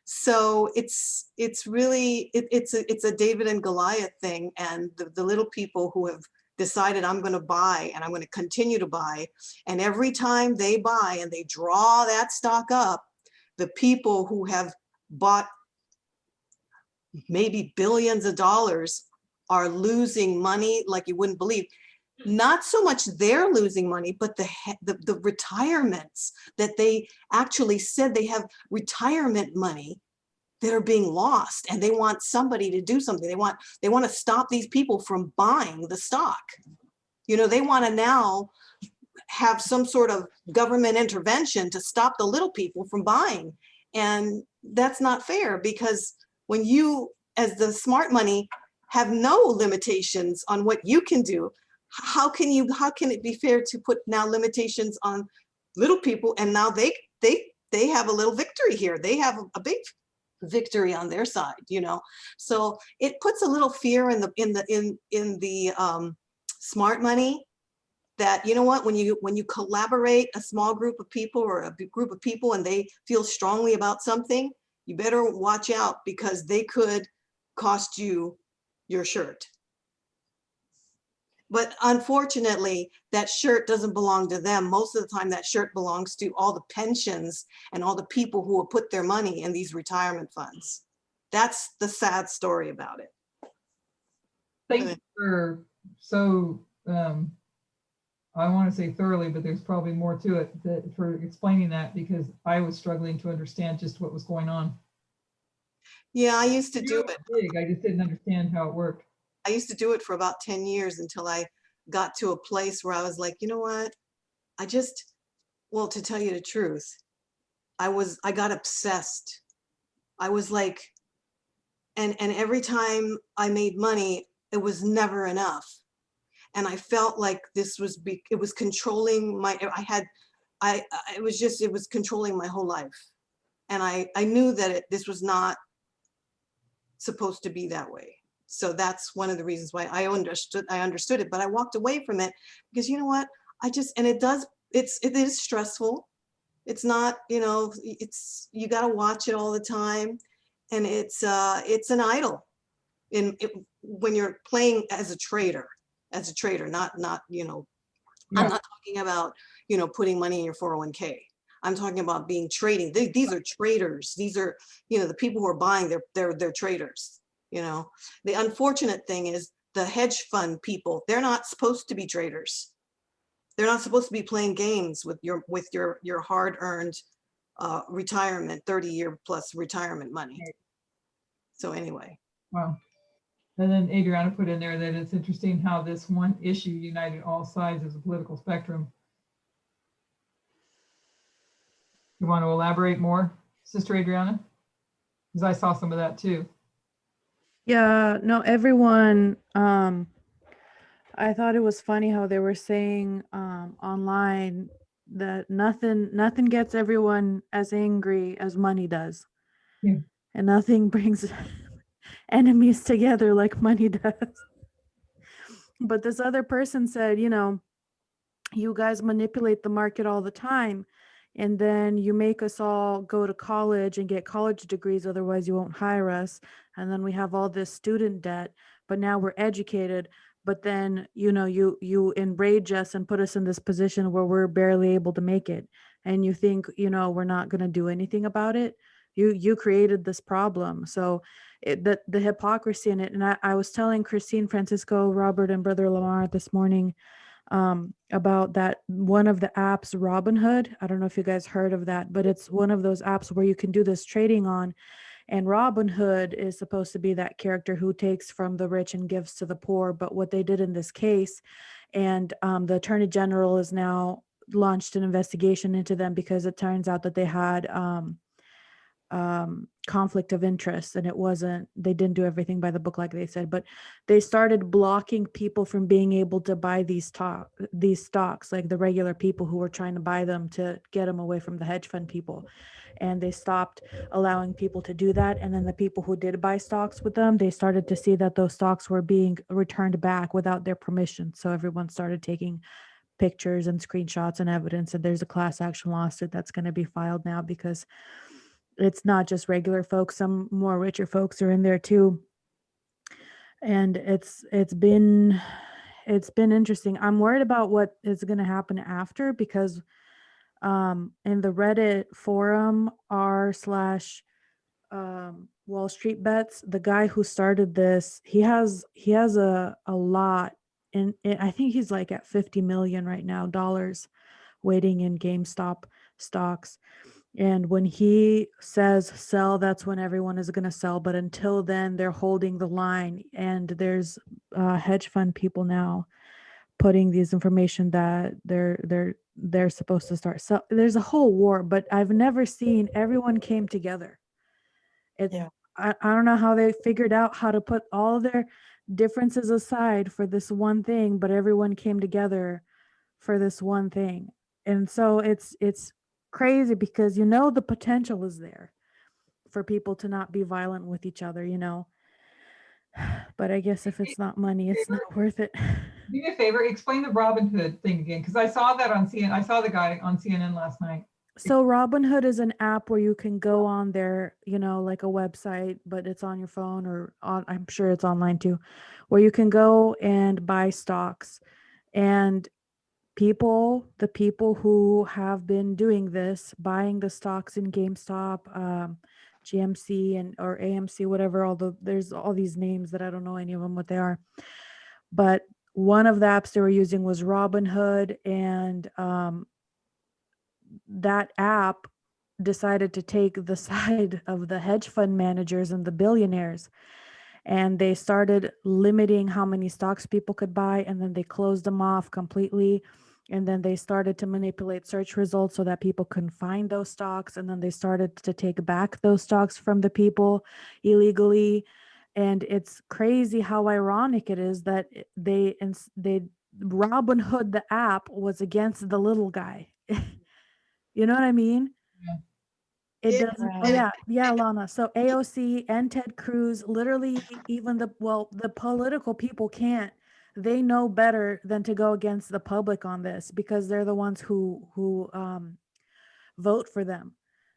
S5: so it's really it's a David and Goliath thing, and the little people who have decided I'm going to buy and I'm going to continue to buy, and every time they buy and they draw that stock up, the people who have bought maybe billions of dollars are losing money like you wouldn't believe. Not so much they're losing money, but the retirements that they actually said they have retirement money that are being lost, and they want somebody to do something. They want to stop these people from buying the stock. You know, they want to now have some sort of government intervention to stop the little people from buying. And that's not fair, because when you, as the smart money, have no limitations on what you can do, how can it be fair to put now limitations on little people? And now they have a little victory here. They have a big victory on their side, you know. So it puts a little fear in the smart money, that, you know what, when you collaborate a small group of people or a big group of people and they feel strongly about something, you better watch out, because they could cost you your shirt. But unfortunately, that shirt doesn't belong to them. Most of the time, that shirt belongs to all the pensions and all the people who have put their money in these retirement funds. That's the sad story about it.
S1: Thank you for I want to say thoroughly, but there's probably more to it, for explaining that, because I was struggling to understand just what was going on.
S5: Yeah, I used to do it.
S1: I just didn't understand how it worked.
S5: I used to do it for about 10 years until I got to a place where I was like, you know what? Well, to tell you the truth, I got obsessed. I was like, and every time I made money, it was never enough. And I felt like it was controlling it was controlling my whole life. And I knew that this was not supposed to be that way. So that's one of the reasons why I understood it, but I walked away from it because you know what? It is stressful. It's not, you got to watch it all the time. And it's an idol when you're playing as a trader, not, I'm not talking about, putting money in your 401k. I'm talking about trading. These are traders. These are, the people who are buying, they're traders. The unfortunate thing is the hedge fund people, they're not supposed to be traders. They're not supposed to be playing games with your hard-earned retirement, 30-year plus retirement money. So anyway.
S1: Wow. And then Adriana put in there that it's interesting how this one issue united all sides of the political spectrum. You want to elaborate more, Sister Adriana? Because I saw some of that too.
S6: Yeah, no, everyone, I thought it was funny how they were saying online that nothing gets everyone as angry as money does.
S1: Yeah.
S6: And nothing brings enemies together like money does. But this other person said, you guys manipulate the market all the time. And then you make us all go to college and get college degrees, otherwise you won't hire us. And then we have all this student debt, but now we're educated. But then, you enrage us and put us in this position where we're barely able to make it. And you think, we're not going to do anything about it. You created this problem. So the hypocrisy in it. And I was telling Christine, Francisco, Robert, and Brother Lamar this morning about that one of the apps, Robinhood. I don't know if you guys heard of that, but it's one of those apps where you can do this trading on. And Robinhood is supposed to be that character who takes from the rich and gives to the poor. But what they did in this case, and the Attorney General has now launched an investigation into them because it turns out that they had conflict of interest, and they didn't do everything by the book like they said, but they started blocking people from being able to buy these stocks, like the regular people who were trying to buy them to get them away from the hedge fund people. And they stopped allowing people to do that. And then the people who did buy stocks with them, they started to see that those stocks were being returned back without their permission. So everyone started taking pictures and screenshots and evidence, and there's a class action lawsuit that's going to be filed now because it's not just regular folks, some more richer folks are in there too. And it's been interesting. I'm worried about what is going to happen after, because in the Reddit forum r/Wall Street Bets, the guy who started this, he has a lot in I think he's like at 50 million right now dollars waiting in GameStop stocks. And when he says sell, that's when everyone is going to sell. But until then, they're holding the line. And there's hedge fund people now putting these information that they're supposed to start. So there's a whole war, but I've never seen everyone came together. I don't know how they figured out how to put all their differences aside for this one thing, but everyone came together for this one thing. And so it's crazy because the potential is there for people to not be violent with each other, but I guess if it's not money, it's not worth it.
S1: Do me a favor, explain the Robinhood thing again, because I saw that on CNN. I saw the guy on CNN last night.
S6: So Robinhood is an app where you can go on there, like a website, but it's on your phone or I'm sure it's online too, where you can go and buy stocks. And the people who have been doing this, buying the stocks in GameStop, GMC or AMC, whatever, there's all these names that I don't know any of them what they are. But one of the apps they were using was Robinhood, and that app decided to take the side of the hedge fund managers and the billionaires. And they started limiting how many stocks people could buy, and then they closed them off completely. And then they started to manipulate search results so that people couldn't find those stocks. And then they started to take back those stocks from the people illegally. And it's crazy how ironic it is that they Robinhood, the app, was against the little guy. You know what I mean?
S1: Yeah.
S6: It
S5: Yeah,
S6: doesn't. Oh
S2: Right.
S6: yeah, Lana. So AOC and Ted Cruz, literally, even the political people can't. They know better than to go against the public on this because they're the ones who vote for them.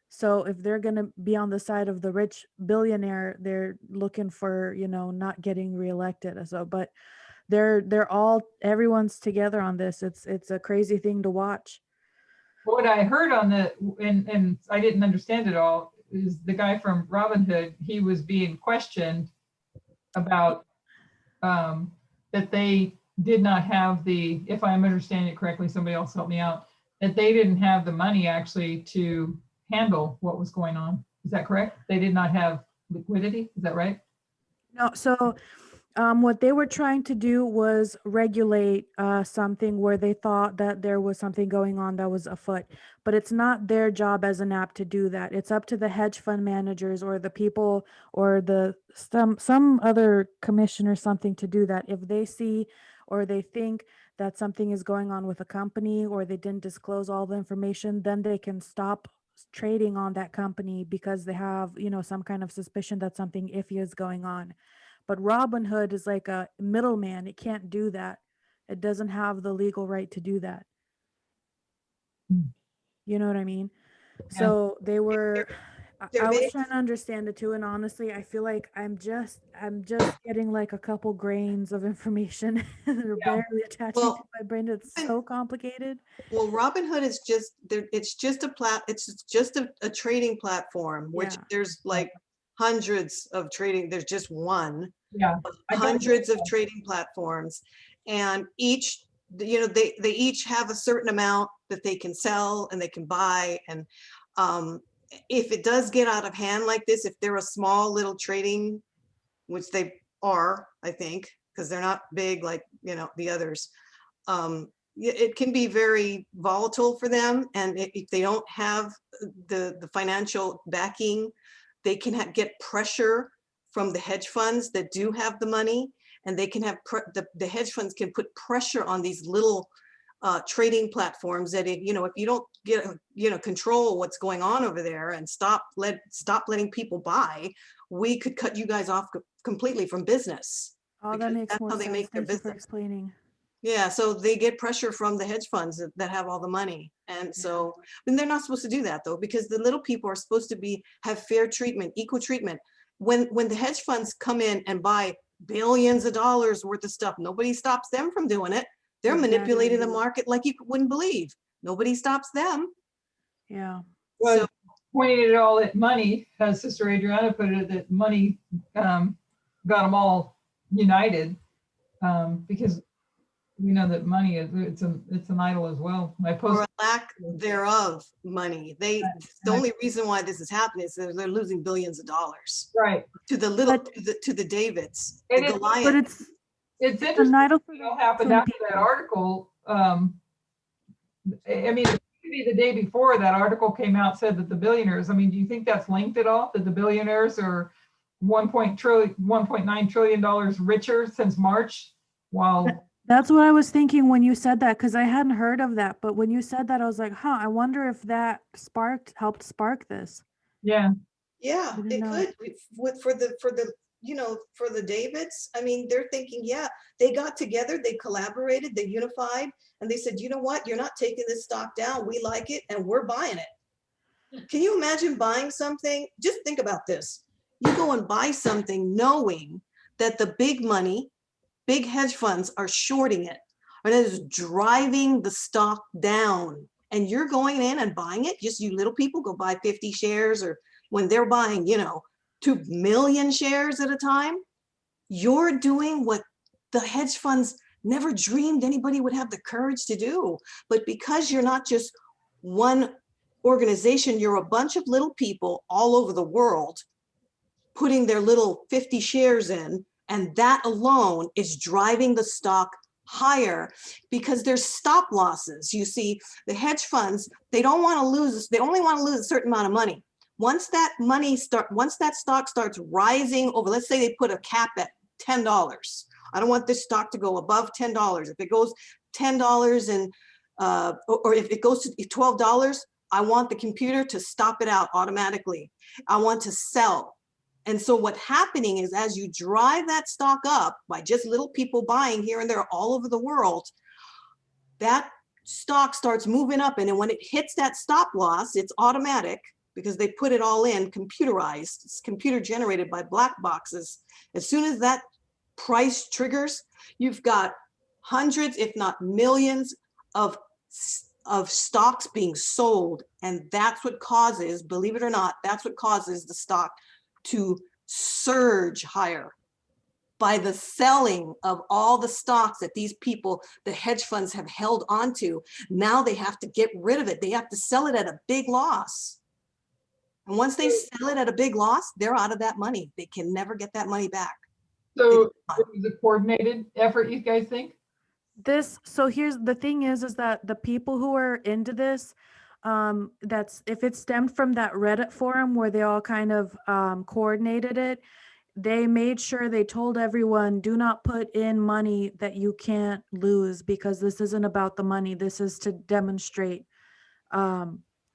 S6: So if they're going to be on the side of the rich billionaire, they're looking for, not getting reelected. So, but they're all, everyone's together on this. It's a crazy thing to watch.
S1: What I heard on and I didn't understand it all, is the guy from Robinhood, he was being questioned about that they did not have if I'm understanding it correctly, somebody else help me out, that they didn't have the money actually to handle what was going on. Is that correct? They did not have liquidity. Is that right?
S6: No, so what they were trying to do was regulate something where they thought that there was something going on that was afoot, but it's not their job as an app to do that. It's up to the hedge fund managers or the people or some other commission or something to do that. If they see or they think that something is going on with a company or they didn't disclose all the information, then they can stop trading on that company because they have, some kind of suspicion that something iffy is going on. But Robinhood is like a middleman. It can't do that. It doesn't have the legal right to do that.
S1: Hmm.
S6: You know what I mean?
S1: Yeah.
S6: So they were,
S5: They're
S6: I was
S5: big.
S6: trying to understand it too. And honestly, I feel like I'm just getting like a couple grains of information that are
S1: Yeah.
S6: barely attaching to
S5: Well,
S6: my brain. It's so complicated.
S5: well, Robinhood is just there. It's just a trading platform, which
S6: Yeah.
S5: there's like hundreds of trading. There's just one.
S1: Yeah. I got
S5: Hundreds of trading platforms, and each, they each have a certain amount that they can sell and they can buy. And if it does get out of hand like this, if they're a small little trading, which they are, I think, because they're not big like the others, it can be very volatile for them. And if they don't have the financial backing, they can get pressure from the hedge funds that do have the money, and they can have the hedge funds can put pressure on these little trading platforms that if you don't get control what's going on over there and stop letting people buy, we could cut you guys off completely from business.
S6: Oh, that
S5: Because
S6: makes
S5: that's
S6: more
S5: how they
S6: sense.
S5: make their
S6: Thank you for
S5: business.
S6: explaining.
S5: Yeah, so they get pressure from the hedge funds that have all the money. And so, and they're not supposed to do that though, because the little people are supposed to have fair treatment, equal treatment. When the hedge funds come in and buy billions of dollars worth of stuff, nobody stops them from doing it. They're
S6: Exactly.
S5: manipulating the market like you wouldn't believe. Nobody stops them.
S6: Yeah.
S1: Well,
S5: So
S1: pointing it all at money, as Sister Adriana put it, that money got them all united, because we know that money it's an idol as well. I
S5: or
S1: post
S5: a lack thereof money. The only reason why this is happening is that they're losing billions of dollars
S1: right.
S5: to the little
S6: But-
S5: to the Davids, the
S1: And
S5: Goliath.
S6: But it's
S1: interesting
S6: an idol for
S1: what happened
S6: some
S1: after that article. I mean, it could be the day before that article came out, said that the billionaires, I mean, do you think that's linked at all, that the billionaires are $1.9 trillion richer since March? While
S6: That's what I was thinking when you said that, because I hadn't heard of that. But when you said that, I was like, huh, I wonder if that helped spark this.
S1: yeah,
S5: Yeah,
S6: I didn't
S5: it
S6: know.
S5: could for the Davids. I mean, they're thinking, yeah, they got together, they collaborated, they unified, and they said, you know what, you're not taking this stock down. We like it, and we're buying it. Can you imagine buying something? Just think about this. You go and buy something knowing that the big money, big hedge funds are shorting it, and it is driving the stock down. And you're going in and buying it, just you little people go buy 50 shares, or when they're buying, 2 million shares at a time. You're doing what the hedge funds never dreamed anybody would have the courage to do. But because you're not just one organization, you're a bunch of little people all over the world putting their little 50 shares in, and that alone is driving the stock higher because there's stop losses. You see, the hedge funds, they don't want to lose, they only want to lose a certain amount of money. Once that stock starts rising over, let's say they put a cap at $10. I don't want this stock to go above $10. If it goes $10 and or if it goes to $12, I want the computer to stop it out automatically. I want to sell. And so what's happening is as you drive that stock up by just little people buying here and there all over the world, that stock starts moving up. And then when it hits that stop loss, it's automatic because they put it all in computerized. It's computer generated by black boxes. As soon as that price triggers, you've got hundreds, if not millions of stocks being sold. And that's what causes, believe it or not, that's what causes the stock to surge higher. By the selling of all the stocks that these people, the hedge funds, have held onto, now they have to get rid of it. They have to sell it at a big loss. And once they sell it at a big loss, they're out of that money. They can never get that money back.
S1: So it was a coordinated effort, you guys think?
S6: So here's the thing is that the people who are into this, that's, if it stemmed from that Reddit forum where they all kind of coordinated it, they made sure they told everyone, do not put in money that you can't lose, because this isn't about the money. This is to demonstrate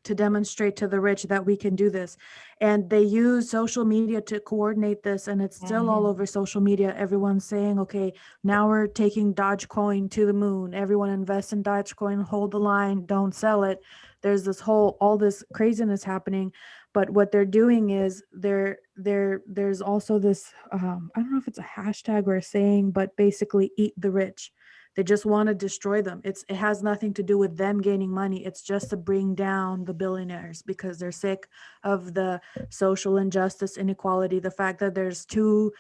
S6: to the rich that we can do this. And they use social media to coordinate this, and it's still all over social media. Everyone's saying, okay, now we're taking Dogecoin to the moon. Everyone invest in Dogecoin, hold the line, don't sell it. There's this all this craziness happening. But what they're doing is there's also this, I don't know if it's a hashtag or a saying, but basically eat the rich. They just want to destroy them. It has nothing to do with them gaining money. It's just to bring down the billionaires because they're sick of the social injustice, inequality, the fact that there's two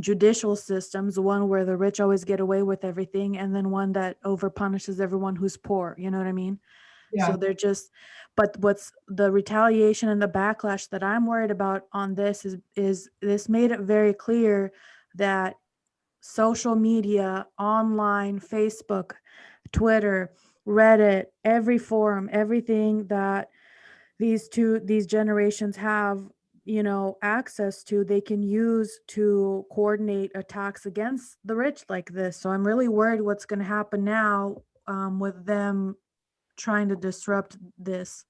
S6: judicial systems, one where the rich always get away with everything, and then one that over punishes everyone who's poor. You know what I mean?
S1: Yeah.
S6: So they're just, but what's the retaliation and the backlash that I'm worried about on this is this made it very clear that social media, online, Facebook, Twitter, Reddit, every forum, everything that these generations have, access to, they can use to coordinate attacks against the rich like this. So I'm really worried what's going to happen now with them trying to disrupt this,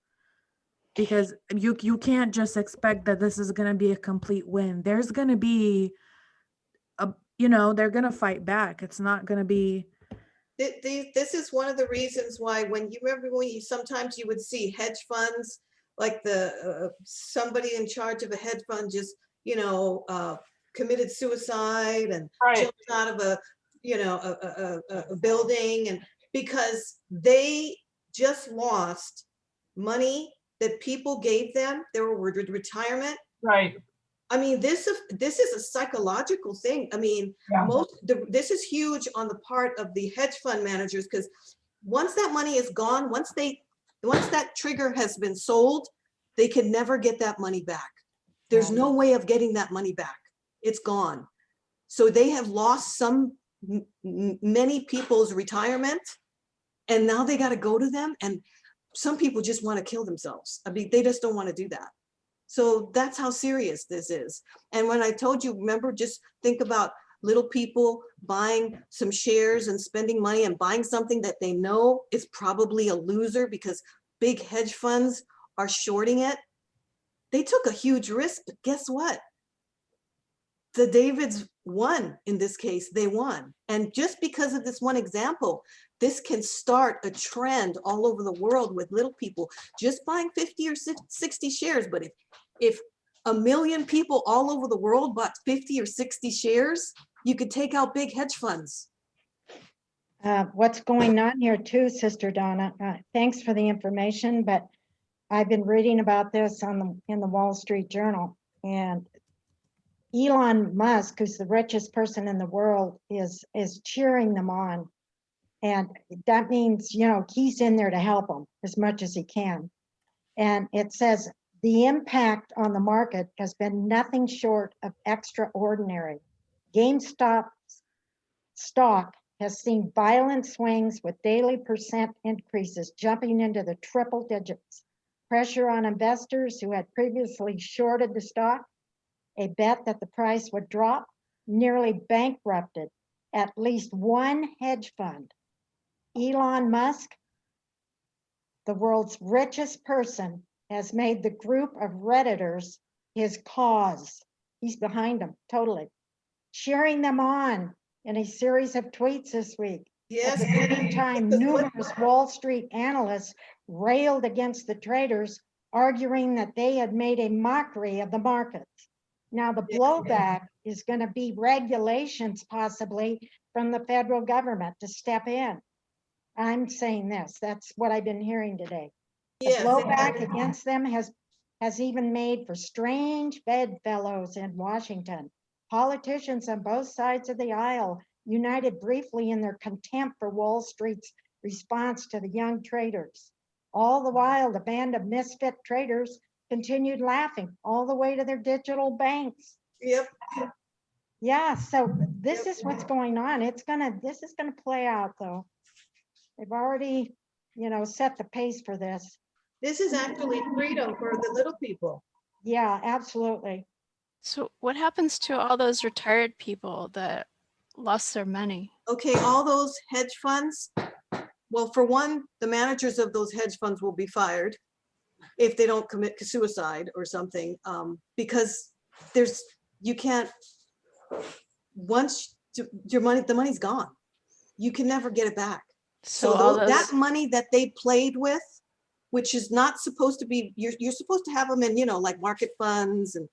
S6: because you can't just expect that this is going to be a complete win. There's going to be they're going to fight back. It's not going to be.
S5: This is one of the reasons why when you sometimes you would see hedge funds, like somebody in charge of a hedge fund just, committed suicide and jumped out of a building, and because they just lost money that people gave them, their retirement.
S1: Right.
S5: I mean, this is a psychological thing. I mean,
S1: Yeah.
S5: This is huge on the part of the hedge fund managers, because once that money is gone, once that trigger has been sold, they can never get that money back. There's no way of getting that money back. It's gone. So they have lost many people's retirement, and now they got to go to them. And some people just want to kill themselves. I mean, they just don't want to do that. So that's how serious this is. And when I told you, remember, just think about little people buying some shares and spending money and buying something that they know is probably a loser because big hedge funds are shorting it. They took a huge risk, but guess what? The Davids won in this case. They won. And just because of this one example, this can start a trend all over the world with little people just buying 50 or 60 shares. But if a million people all over the world bought 50 or 60 shares, you could take out big hedge funds.
S2: What's going on here too, Sister Donna, thanks for the information, but I've been reading about this in the Wall Street Journal, and Elon Musk, who's the richest person in the world, is cheering them on. And that means, he's in there to help them as much as he can. And it says the impact on the market has been nothing short of extraordinary. GameStop stock has seen violent swings with daily percent increases jumping into the triple digits. Pressure on investors who had previously shorted the stock, a bet that the price would drop, nearly bankrupted at least one hedge fund. Elon Musk, the world's richest person, has made the group of Redditors his cause. He's behind them totally, cheering them on in a series of tweets this week.
S5: Yes.
S2: At the same time, numerous Wall Street analysts railed against the traders, arguing that they had made a mockery of the markets. Now, the blowback is going to be regulations possibly from the federal government to step in. I'm saying this, that's what I've been hearing today. The
S5: Yes.
S2: blowback against them has even made for strange bedfellows in Washington. Politicians on both sides of the aisle united briefly in their contempt for Wall Street's response to the young traders. All the while, the band of misfit traders continued laughing all the way to their digital banks.
S5: Yep.
S2: Yeah, so this is what's going on. This is gonna play out though. They've already, set the pace for this.
S5: This is actually freedom for the little people.
S2: Yeah, absolutely.
S4: So what happens to all those retired people that lost their money?
S5: Okay, all those hedge funds, well, for one, the managers of those hedge funds will be fired if they don't commit suicide or something, because you can't, once the money's gone. You can never get it back.
S4: So
S5: So
S4: all those,
S5: that money that they played with, which is not supposed to be, you're supposed to have them in, like market funds and,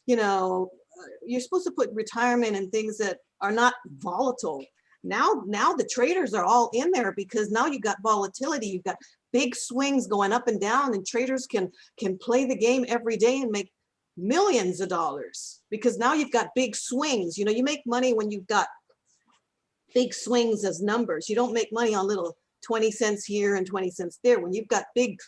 S5: you're supposed to put retirement and things that are not volatile. Now the traders are all in there because now you've got volatility, you've got big swings going up and down, and traders can play the game every day and make millions of dollars because now you've got big swings. You make money when you've got big swings as numbers. You don't make money on little 20 cents here and 20 cents there. When you've got big,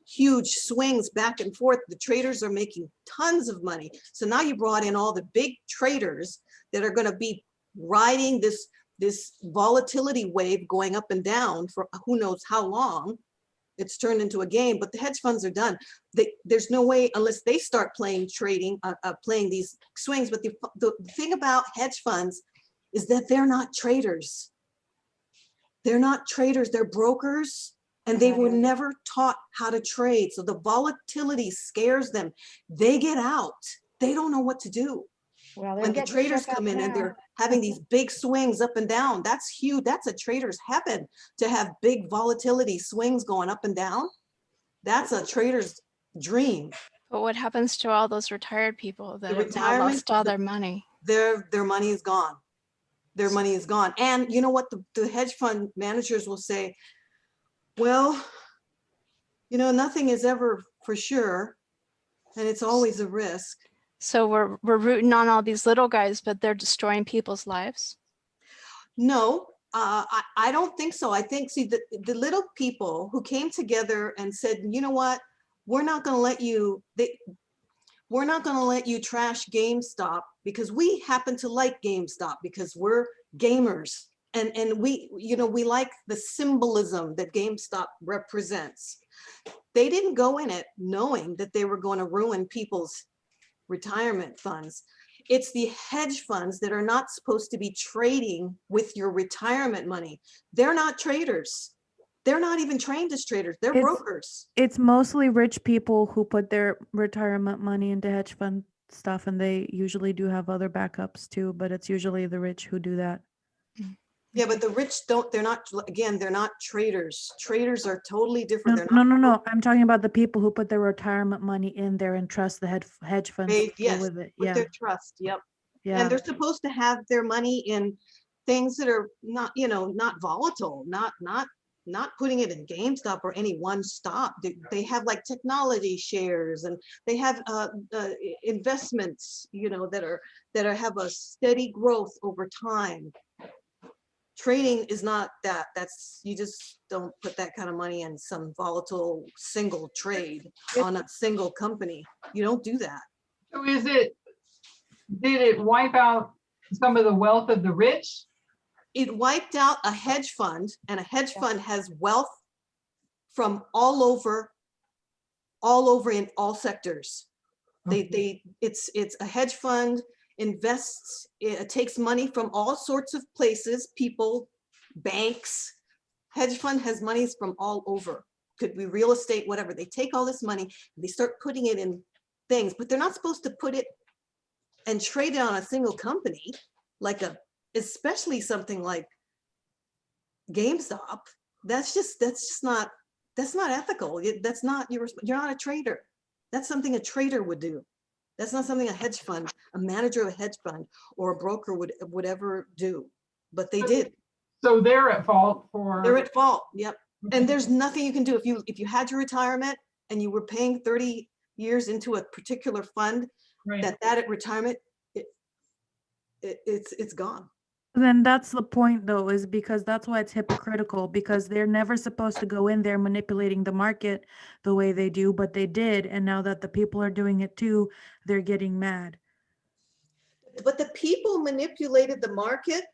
S5: huge swings back and forth, the traders are making tons of money. So now you brought in all the big traders that are going to be riding this volatility wave going up and down for who knows how long. It's turned into a game, but the hedge funds are done. There's no way unless they start playing these swings. But the thing about hedge funds is that they're not traders. They're not traders, they're brokers, and they were never taught how to trade. So the volatility scares them. They get out. They don't know what to do.
S2: Well,
S5: When the traders come in and they're having these big swings up and down, that's huge. That's a trader's heaven to have big volatility swings going up and down. That's a trader's dream.
S4: but what happens to all those retired people that have now
S5: retirement,
S4: lost all their money?
S5: Their money is gone. Their money is gone. And you know what? The hedge fund managers will say, well, nothing is ever for sure, and it's always a risk.
S4: So we're rooting on all these little guys, but they're destroying people's lives.
S5: No, I don't think so. I think, see, the little people who came together and said, you know what, we're not going to let you trash GameStop because we happen to like GameStop because we're gamers. And we like the symbolism that GameStop represents. They didn't go in it knowing that they were going to ruin people's retirement funds. It's the hedge funds that are not supposed to be trading with your retirement money. They're not traders. They're not even trained as traders. They're brokers.
S6: It's mostly rich people who put their retirement money into hedge fund stuff, and they usually do have other backups too, but it's usually the rich who do that.
S5: Yeah, but the rich they're not traders. Traders are totally different.
S6: No. I'm talking about the people who put their retirement money in there and trust the hedge funds
S5: Yes,
S6: with it.
S5: with
S6: Yeah.
S5: their trust. Yep.
S6: Yeah.
S5: And they're supposed to have their money in things that are not, not volatile, not putting it in GameStop or any one stop. They have like technology shares, and they have investments, that have a steady growth over time. Trading is not that. You just don't put that kind of money in some volatile single trade on a single company. You don't do that.
S1: So did it wipe out some of the wealth of the rich?
S5: It wiped out a hedge fund, and a hedge fund has wealth from all over in all sectors. It's a hedge fund invests, it takes money from all sorts of places, people, banks. Hedge fund has monies from all over. Could be real estate, whatever. They take all this money and they start putting it in things, but they're not supposed to put it and trade it on a single company, like especially something like GameStop. That's just not ethical. That's not you're not a trader. That's something a trader would do. That's not something a hedge fund, a manager of a hedge fund or a broker would ever do. But they did.
S1: So they're at fault for.
S5: They're at fault. Yep. And there's nothing you can do if you had your retirement and you were paying 30 years into a particular fund,
S1: Right.
S5: that at retirement, it's gone.
S6: Then that's the point though, is because that's why it's hypocritical, because they're never supposed to go in there manipulating the market the way they do, but they did. And now that the people are doing it too, they're getting mad.
S5: But the people manipulated the market.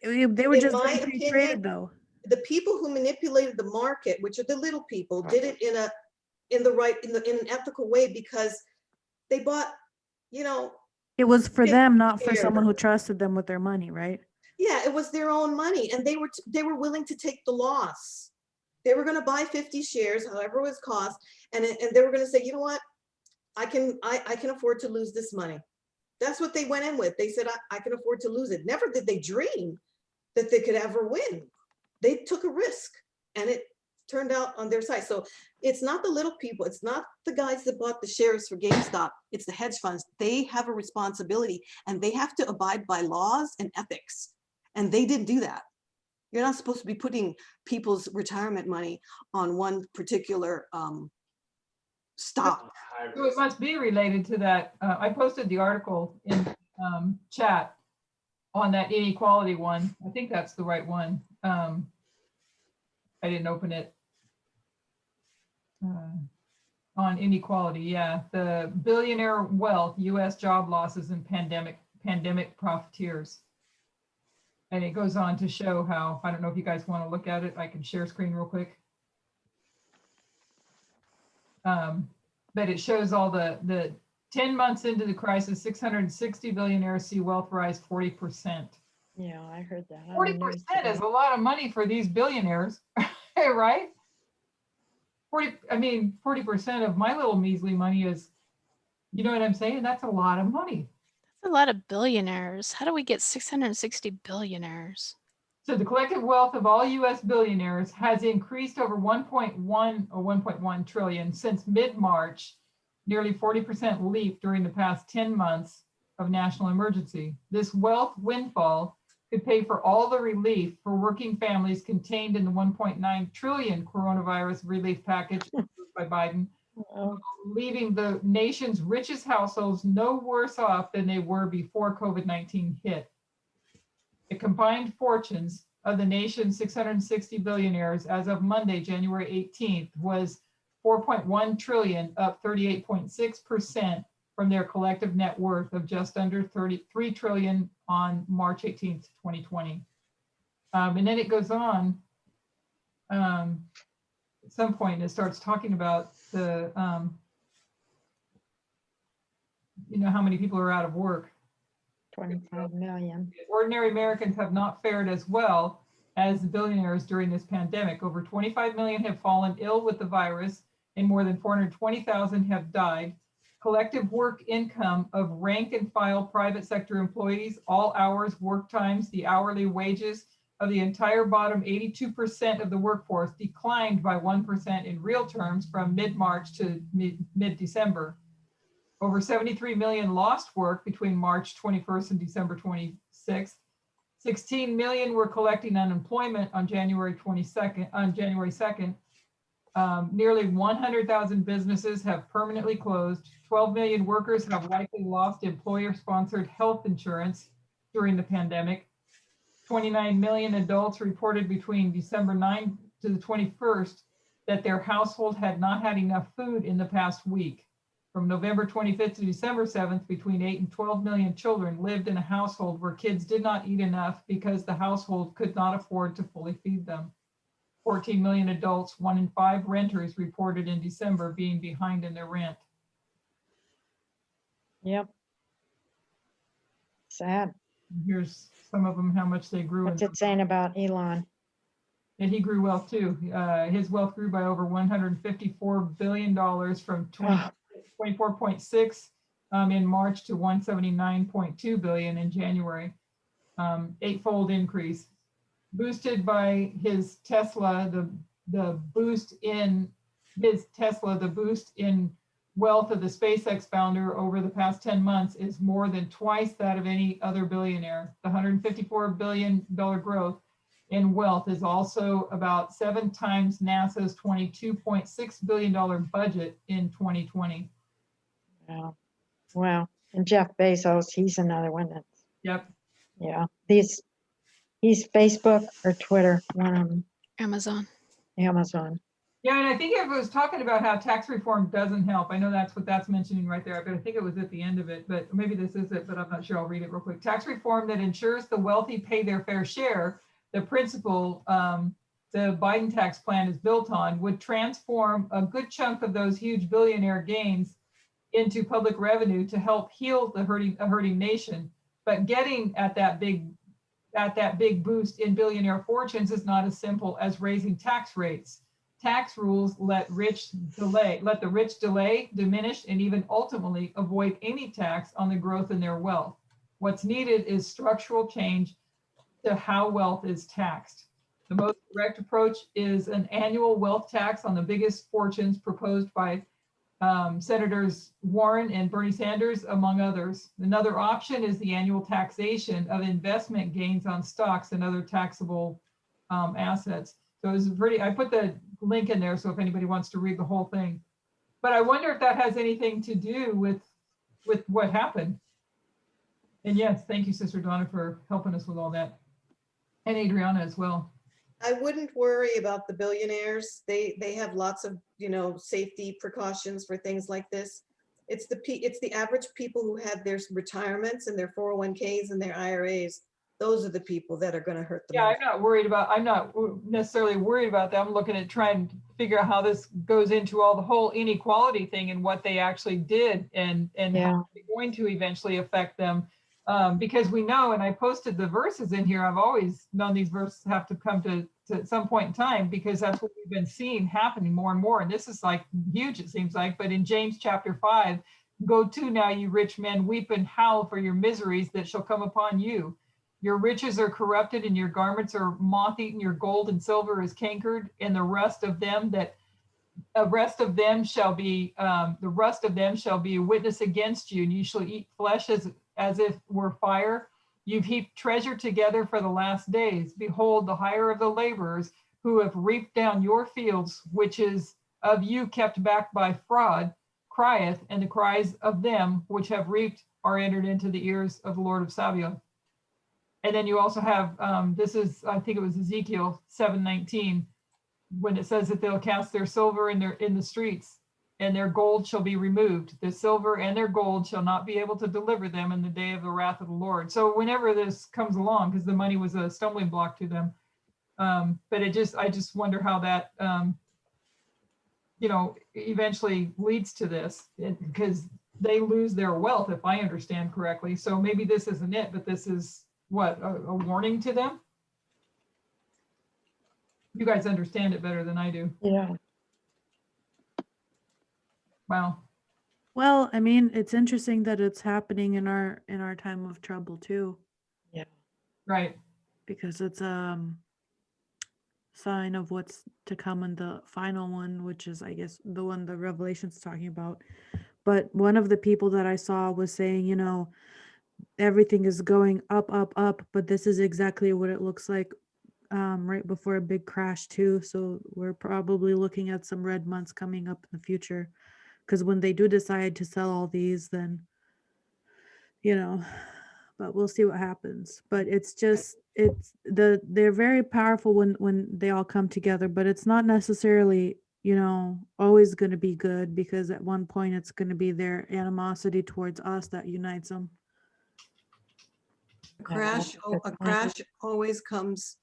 S6: They were
S5: In
S6: just
S5: my
S6: getting
S5: opinion,
S6: pre-traded though.
S5: The people who manipulated the market, which are the little people, did it in an ethical way, because they bought,
S6: It was for
S5: 50
S6: them, not for
S5: shares.
S6: someone who trusted them with their money, right?
S5: Yeah, it was their own money, and they were willing to take the loss. They were going to buy 50 shares, however it was cost, and they were going to say, you know what, I can afford to lose this money. That's what they went in with. They said, I can afford to lose it. Never did they dream that they could ever win. They took a risk, and it turned out on their side. So it's not the little people. It's not the guys that bought the shares for GameStop. It's the hedge funds. They have a responsibility, and they have to abide by laws and ethics. And they didn't do that. You're not supposed to be putting people's retirement money on one particular stock.
S1: So it must be related to that. I posted the article in chat on that inequality one. I think that's the right one. I didn't open it. On inequality, yeah. The billionaire wealth, US job losses and pandemic profiteers. And it goes on to show how, I don't know if you guys want to look at it. I can share screen real quick. But it shows all the 10 months into the crisis, 660 billionaires see wealth rise 40%.
S2: Yeah, I heard that.
S1: 40% is a lot of money for these billionaires, right? 40% of my little measly money is, you know what I'm saying? That's a lot of money.
S4: That's a lot of billionaires. How do we get 660 billionaires?
S1: So the collective wealth of all US billionaires has increased over 1.1 trillion since mid-March, nearly 40% leap during the past 10 months of national emergency. This wealth windfall could pay for all the relief for working families contained in the 1.9 trillion coronavirus relief package approved by Biden, leaving the nation's richest households no worse off than they were before COVID-19 hit. The combined fortunes of the nation's 660 billionaires as of Monday, January 18th, was 4.1 trillion, up 38.6% from their collective net worth of just under 33 trillion on March 18th, 2020. And then it goes on, at some point it starts talking about the, how many people are out of work.
S2: 25 million.
S1: Ordinary Americans have not fared as well as the billionaires during this pandemic. Over 25 million have fallen ill with the virus and more than 420,000 have died. Collective work income of rank and file private sector employees, all hours, work times, the hourly wages of the entire bottom 82% of the workforce declined by 1% in real terms from mid-March to mid-December. Over 73 million lost work between March 21st and December 26th. 16 million were collecting unemployment on January 2nd. Nearly 100,000 businesses have permanently closed. 12 million workers have likely lost employer-sponsored health insurance during the pandemic. 29 million adults reported between December 9th to the 21st that their household had not had enough food in the past week. From November 25th to December 7th, between 8 and 12 million children lived in a household where kids did not eat enough because the household could not afford to fully feed them. 14 million adults, 1 in 5 renters reported in December being behind in their rent.
S2: Yep. Sad.
S1: Here's some of them, how much they grew.
S2: What's it saying about Elon?
S1: And he grew wealth too. His wealth grew by over $154 billion from
S2: Oh,
S1: 24.6 in March to 179.2 billion in January. Eightfold increase. Boosted by his Tesla, the boost in his Tesla, the boost in wealth of the SpaceX founder over the past 10 months is more than twice that of any other billionaire. The $154 billion growth in wealth is also about 7 times NASA's $22.6 billion budget in 2020.
S2: wow. Wow. And Jeff Bezos, he's another one that's,
S1: Yep.
S2: yeah. He's Facebook or Twitter, one of them,
S4: Amazon.
S2: Amazon.
S1: Yeah, and I think it was talking about how tax reform doesn't help. I know that's what that's mentioning right there, but I think it was at the end of it, but maybe this is it, but I'm not sure. I'll read it real quick. Tax reform that ensures the wealthy pay their fair share, the principle the Biden tax plan is built on, would transform a good chunk of those huge billionaire gains into public revenue to help heal a hurting nation. But getting at that big boost in billionaire fortunes is not as simple as raising tax rates. Tax rules let the rich delay, diminish, and even ultimately avoid any tax on the growth in their wealth. What's needed is structural change to how wealth is taxed. The most direct approach is an annual wealth tax on the biggest fortunes proposed by Senators Warren and Bernie Sanders, among others. Another option is the annual taxation of investment gains on stocks and other taxable assets. So it's I put the link in there so if anybody wants to read the whole thing. But I wonder if that has anything to do with what happened. And yes, thank you, Sister Donna, for helping us with all that. And Adriana as well.
S5: I wouldn't worry about the billionaires. They have lots of, safety precautions for things like this. It's the average people who have their retirements and their 401ks and their IRAs. Those are the people that are going to hurt the most.
S1: I'm not necessarily worried about that. I'm looking at trying to figure out how this goes into all the whole inequality thing and what they actually did and how it's going to eventually affect them. Because we know, and I posted the verses in here, I've always known these verses have to come to at some point in time, because that's what we've been seeing happening more and more. And this is like huge, it seems like. But in James chapter 5, go to now, you rich men, weep and howl for your miseries that shall come upon you. Your riches are corrupted and your garments are moth-eaten, your gold and silver is cankered, and the rest of them shall be a witness against you, and you shall eat flesh as if were fire. You've heaped treasure together for the last days. Behold, the hire of the laborers who have reaped down your fields, which is of you kept back by fraud, crieth, and the cries of them which have reaped are entered into the ears of the Lord of Sabaoth. And then you also have, I think it was Ezekiel 7:19, when it says that they'll cast their silver in the streets, and their gold shall be removed. The silver and their gold shall not be able to deliver them in the day of the wrath of the Lord. So whenever this comes along, because the money was a stumbling block to them, but I just wonder how that, eventually leads to this, because they lose their wealth, if I understand correctly. So maybe this isn't it, but this is what, a warning to them? You guys understand it better than I do.
S2: Yeah.
S1: Wow.
S6: Well, I mean, it's interesting that it's happening in our time of trouble too,
S2: Yeah.
S1: Right.
S6: because it's sign of what's to come in the final one, which is, I guess, the one the Revelation's talking about. But one of the people that I saw was saying, everything is going up, up, up, but this is exactly what it looks like right before a big crash too. So we're probably looking at some red months coming up in the future, because when they do decide to sell all these, then but we'll see what happens. But they're very powerful when they all come together, but it's not necessarily always going to be good, because at one point it's going to be their animosity towards us that unites them.
S5: A crash always comes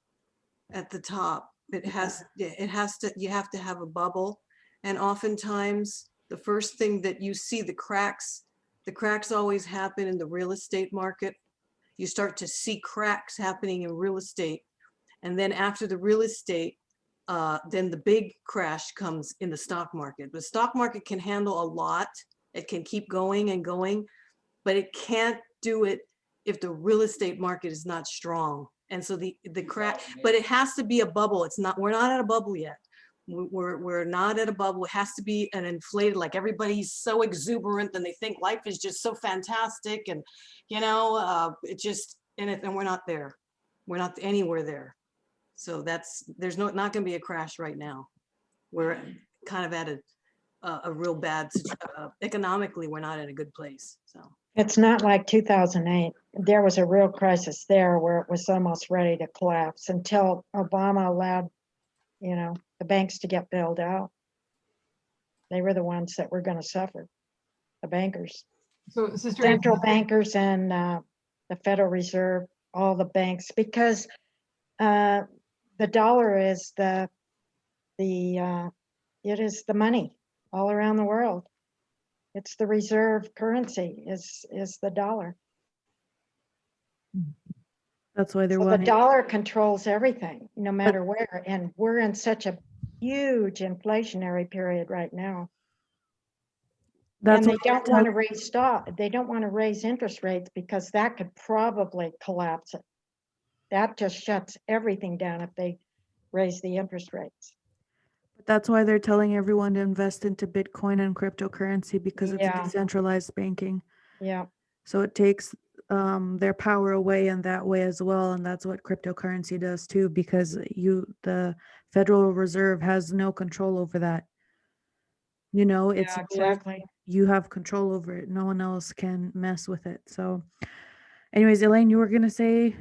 S5: at the top. You have to have a bubble. And oftentimes the first thing that you see, the cracks always happen in the real estate market. you start to see cracks happening in real estate. And then after the real estate, then the big crash comes in the stock market. The stock market can handle a lot. It can keep going and going, but it can't do it if the real estate market is not strong. And so the crack, but it has to be a bubble. It's not, we're not at a bubble yet. We're not at a bubble. It has to be an inflated, like everybody's so exuberant and they think life is just so fantastic. And, you know, it just, and we're not there. We're not anywhere there. So there's not going to be a crash right now. We're kind of at a real bad, economically, we're not in a good place. So
S2: It's not like 2008. There was a real crisis there where it was almost ready to collapse until Obama allowed, you know, the banks to get bailed out. They were the ones that were going to suffer, the bankers,
S1: So Sister
S2: central
S1: Adriana,
S2: bankers and the Federal Reserve, all the banks, because the dollar is it is the money all around the world. It's the reserve currency is the dollar.
S6: That's why they're
S2: So the
S6: wanting.
S2: dollar controls everything, no matter where. And we're in such a huge inflationary period right now.
S6: That's
S2: And
S6: why
S2: they don't want to raise they don't want to raise interest rates because that could probably collapse it. That just shuts everything down if they raise the interest rates.
S6: That's why they're telling everyone to invest into Bitcoin and cryptocurrency because it's
S2: Yeah.
S6: decentralized banking.
S2: Yeah.
S6: So it takes their power away in that way as well. And that's what cryptocurrency does too, because the Federal Reserve has no control over that. You know, it's
S2: Yeah,
S6: yours.
S2: exactly.
S6: You have control over it. No one else can mess with it. So anyways, Elaine, you were going to say?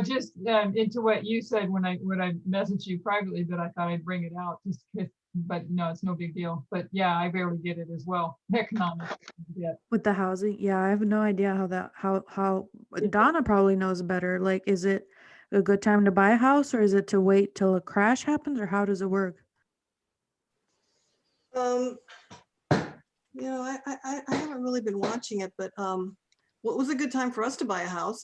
S1: just into what you said when I messaged you privately, that I thought I'd bring it out just but no, it's no big deal. But yeah, I barely get it as well. Economics. Yeah.
S6: With the housing, yeah, I have no idea how Donna probably knows better. Like, is it a good time to buy a house, or is it to wait till a crash happens, or how does it work?
S5: you know, I haven't really been watching it, but what was a good time for us to buy a house?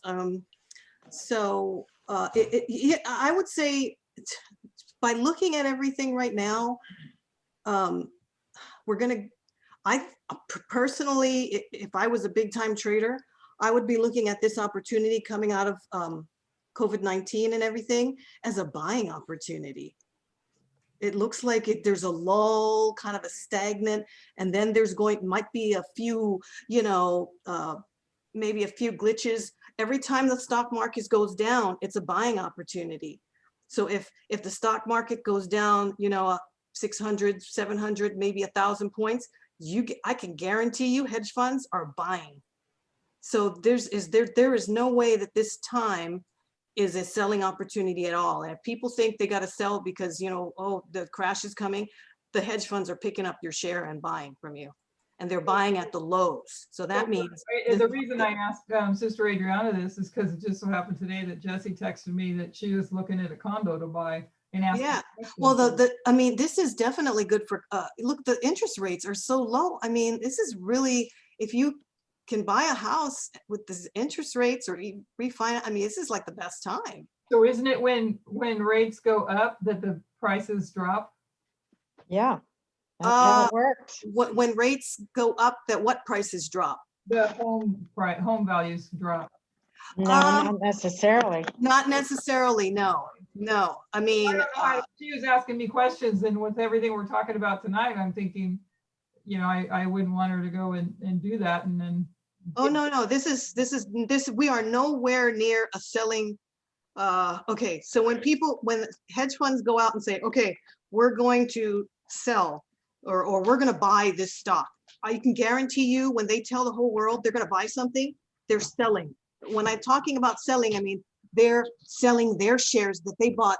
S5: So I would say by looking at everything right now, I personally, if I was a big time trader, I would be looking at this opportunity coming out of COVID-19 and everything as a buying opportunity. It looks like there's a lull, kind of a stagnant, and then might be a few, you know, maybe a few glitches. Every time the stock market goes down, it's a buying opportunity. So if the stock market goes down, you know, 600, 700, maybe 1,000 points, I can guarantee you hedge funds are buying. So there is no way that this time is a selling opportunity at all. And if people think they got to sell because, you know, oh, the crash is coming, the hedge funds are picking up your share and buying from you. And they're buying at the lows. So that means
S1: The reason I asked Sister Adriana this is because it just so happened today that Jessie texted me that she was looking at a condo to buy and asked.
S5: Yeah, well, I mean, this is definitely good for, look, the interest rates are so low. I mean, this is really, if you can buy a house with the interest rates or refinance, I mean, this is like the best time.
S1: So isn't it when rates go up that the prices drop?
S2: Yeah, that's how it works.
S5: When rates go up, that what prices drop?
S1: The home values drop.
S2: No, not necessarily.
S5: Not necessarily, no. I mean,
S1: she was asking me questions, and with everything we're talking about tonight, I'm thinking, you know, I wouldn't want her to go and do that, and then.
S5: Oh no, this we are nowhere near a selling. Okay, so when hedge funds go out and say, okay, we're going to sell or we're going to buy this stock, I can guarantee you when they tell the whole world they're going to buy something, they're selling. When I'm talking about selling, I mean, they're selling their shares that they bought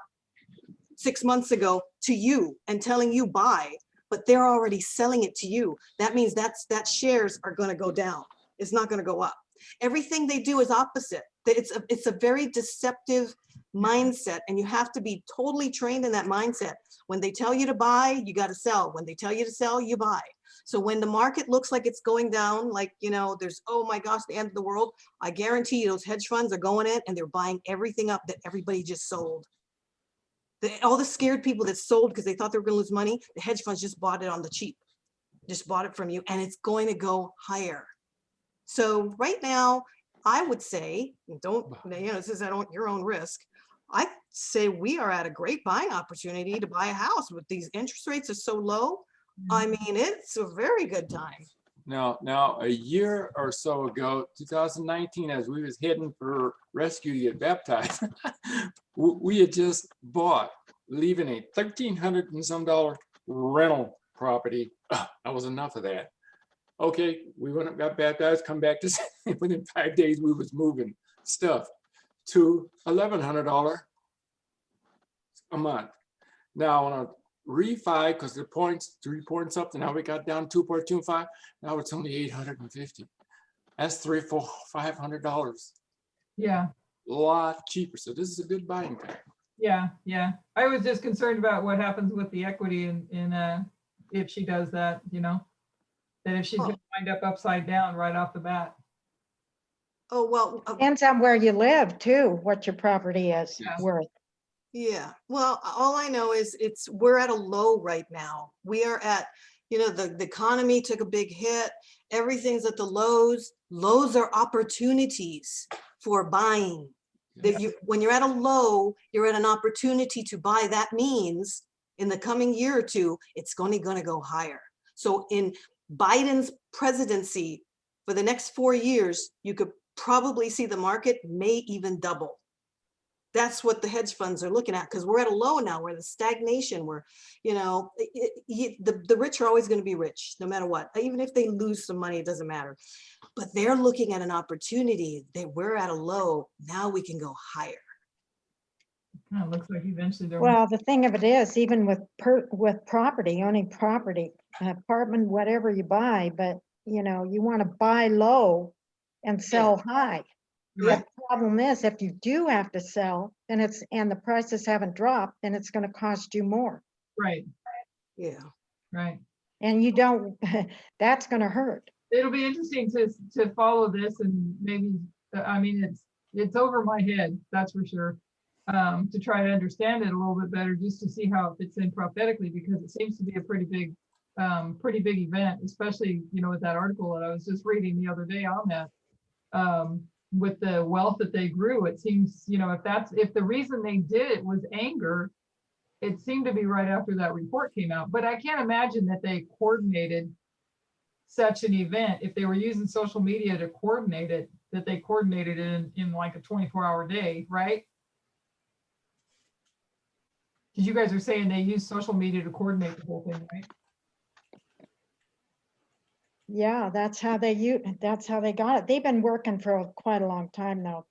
S5: 6 months ago to you and telling you buy, but they're already selling it to you. That means that shares are going to go down. It's not going to go up. Everything they do is opposite. It's a very deceptive mindset, and you have to be totally trained in that mindset. When they tell you to buy, you got to sell. When they tell you to sell, you buy. So when the market looks like it's going down, like, you know, there's, oh my gosh, the end of the world, I guarantee you those hedge funds are going in and they're buying everything up that everybody just sold. All the scared people that sold because they thought they were going to lose money, the hedge funds just bought it on the cheap, just bought it from you, and it's going to go higher. So right now, I would say, don't, you know, this is at your own risk. I say we are at a great buying opportunity to buy a house with these interest rates are so low. I mean, it's a very good time.
S7: Now, a year or so ago, 2019, as we was heading for rescue to get baptized, we had just bought, leaving a $1,300 and some rental property. That was enough of that. Okay, we went up, got baptized, come back to within 5 days, we was moving stuff to $1,100 a month. Now on a refi, because the points 3 point something, now we got down 2.25. Now it's only 850. That's $300, $400, $500.
S1: Yeah.
S7: A lot cheaper. So this is a good buying time.
S1: Yeah. Yeah. I was just concerned about what happens with the equity in if she does that, you know, that if she's going to wind up upside down right off the bat.
S5: Oh, well,
S2: Depends on where you live too, what your property is
S7: Yes.
S2: worth.
S5: yeah. Well, all I know is we're at a low right now. We are at, you know, the economy took a big hit. Everything's at the lows. Lows are opportunities for buying. That when you're at a low, you're at an opportunity to buy. That means in the coming year or two, it's going to go higher. So in Biden's presidency, for the next 4 years, you could probably see the market may even double. That's what the hedge funds are looking at, because we're at a low now. We're in the stagnation. We're, you know, the rich are always going to be rich, no matter what. Even if they lose some money, it doesn't matter. But they're looking at an opportunity that we're at a low. Now we can go higher.
S1: It looks like eventually they're.
S2: Well, the thing of it is, even with property, owning property, an apartment, whatever you buy, but you know, you want to buy low and sell high.
S5: Yeah.
S2: The problem is, if you do have to sell, then and the prices haven't dropped, then it's going to cost you more.
S1: Right.
S5: Yeah.
S1: Right.
S2: And you don't, that's going to hurt.
S1: It'll be interesting to follow this, and maybe, I mean, it's over my head, that's for sure. To try to understand it a little bit better, just to see how it fits in prophetically, because it seems to be a pretty big event, especially, you know, with that article that I was just reading the other day on that. With the wealth that they grew, it seems, you know, if the reason they did it was anger, it seemed to be right after that report came out. But I can't imagine that they coordinated such an event. If they were using social media to coordinate it, that they coordinated it in like a 24-hour day, right? Because you guys are saying they use social media to coordinate the whole thing, right?
S2: Yeah, that's how they got it. They've been working for quite a long time now,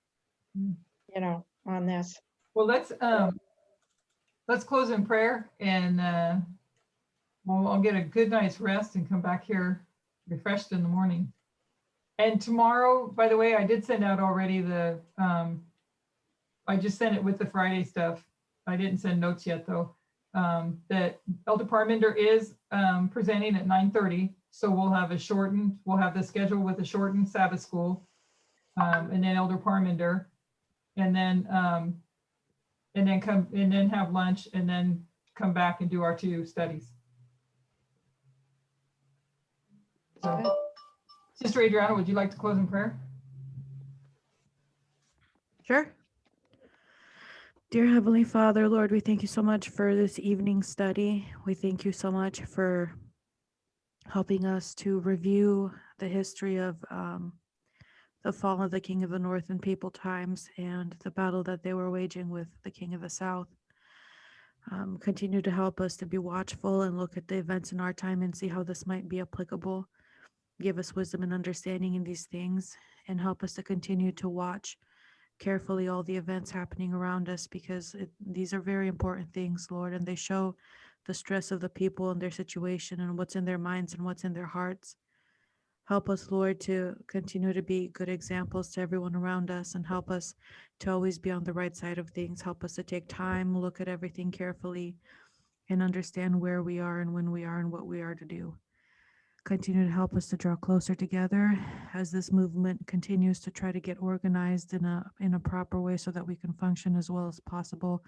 S1: Mm.
S2: you know, on this.
S1: Well, let's close in prayer, and I'll get a good night's rest and come back here refreshed in the morning. And tomorrow, by the way, I did send out already I just sent it with the Friday stuff. I didn't send notes yet though. That Elder Parminder is presenting at 9:30. So we'll have the schedule with a shortened Sabbath school, and then Elder Parminder, and then have lunch, and then come back and do our 2 studies. So, Sister Adriana, would you like to close in prayer?
S6: Sure. Dear Heavenly Father, Lord, we thank you so much for this evening study. We thank you so much for helping us to review the history of the fall of the King of the North in Papal times and the battle that they were waging with the King of the South. Continue to help us to be watchful and look at the events in our time and see how this might be applicable. Give us wisdom and understanding in these things, and help us to continue to watch carefully all the events happening around us, because these are very important things, Lord, and they show the stress of the people and their situation and what's in their minds and what's in their hearts. Help us, Lord, to continue to be good examples to everyone around us, and help us to always be on the right side of things. Help us to take time, look at everything carefully, and understand where we are and when we are and what we are to do. Continue to help us to draw closer together as this movement continues to try to get organized in a proper way so that we can function as well as possible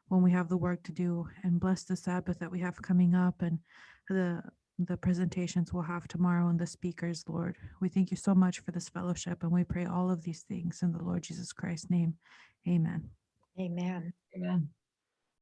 S6: when we have the work to do. And bless the Sabbath that we have coming up, and the presentations we'll have tomorrow, and the speakers, Lord. We thank you so much for this fellowship, and we pray all of these things in the Lord Jesus Christ's name. Amen.
S2: Amen.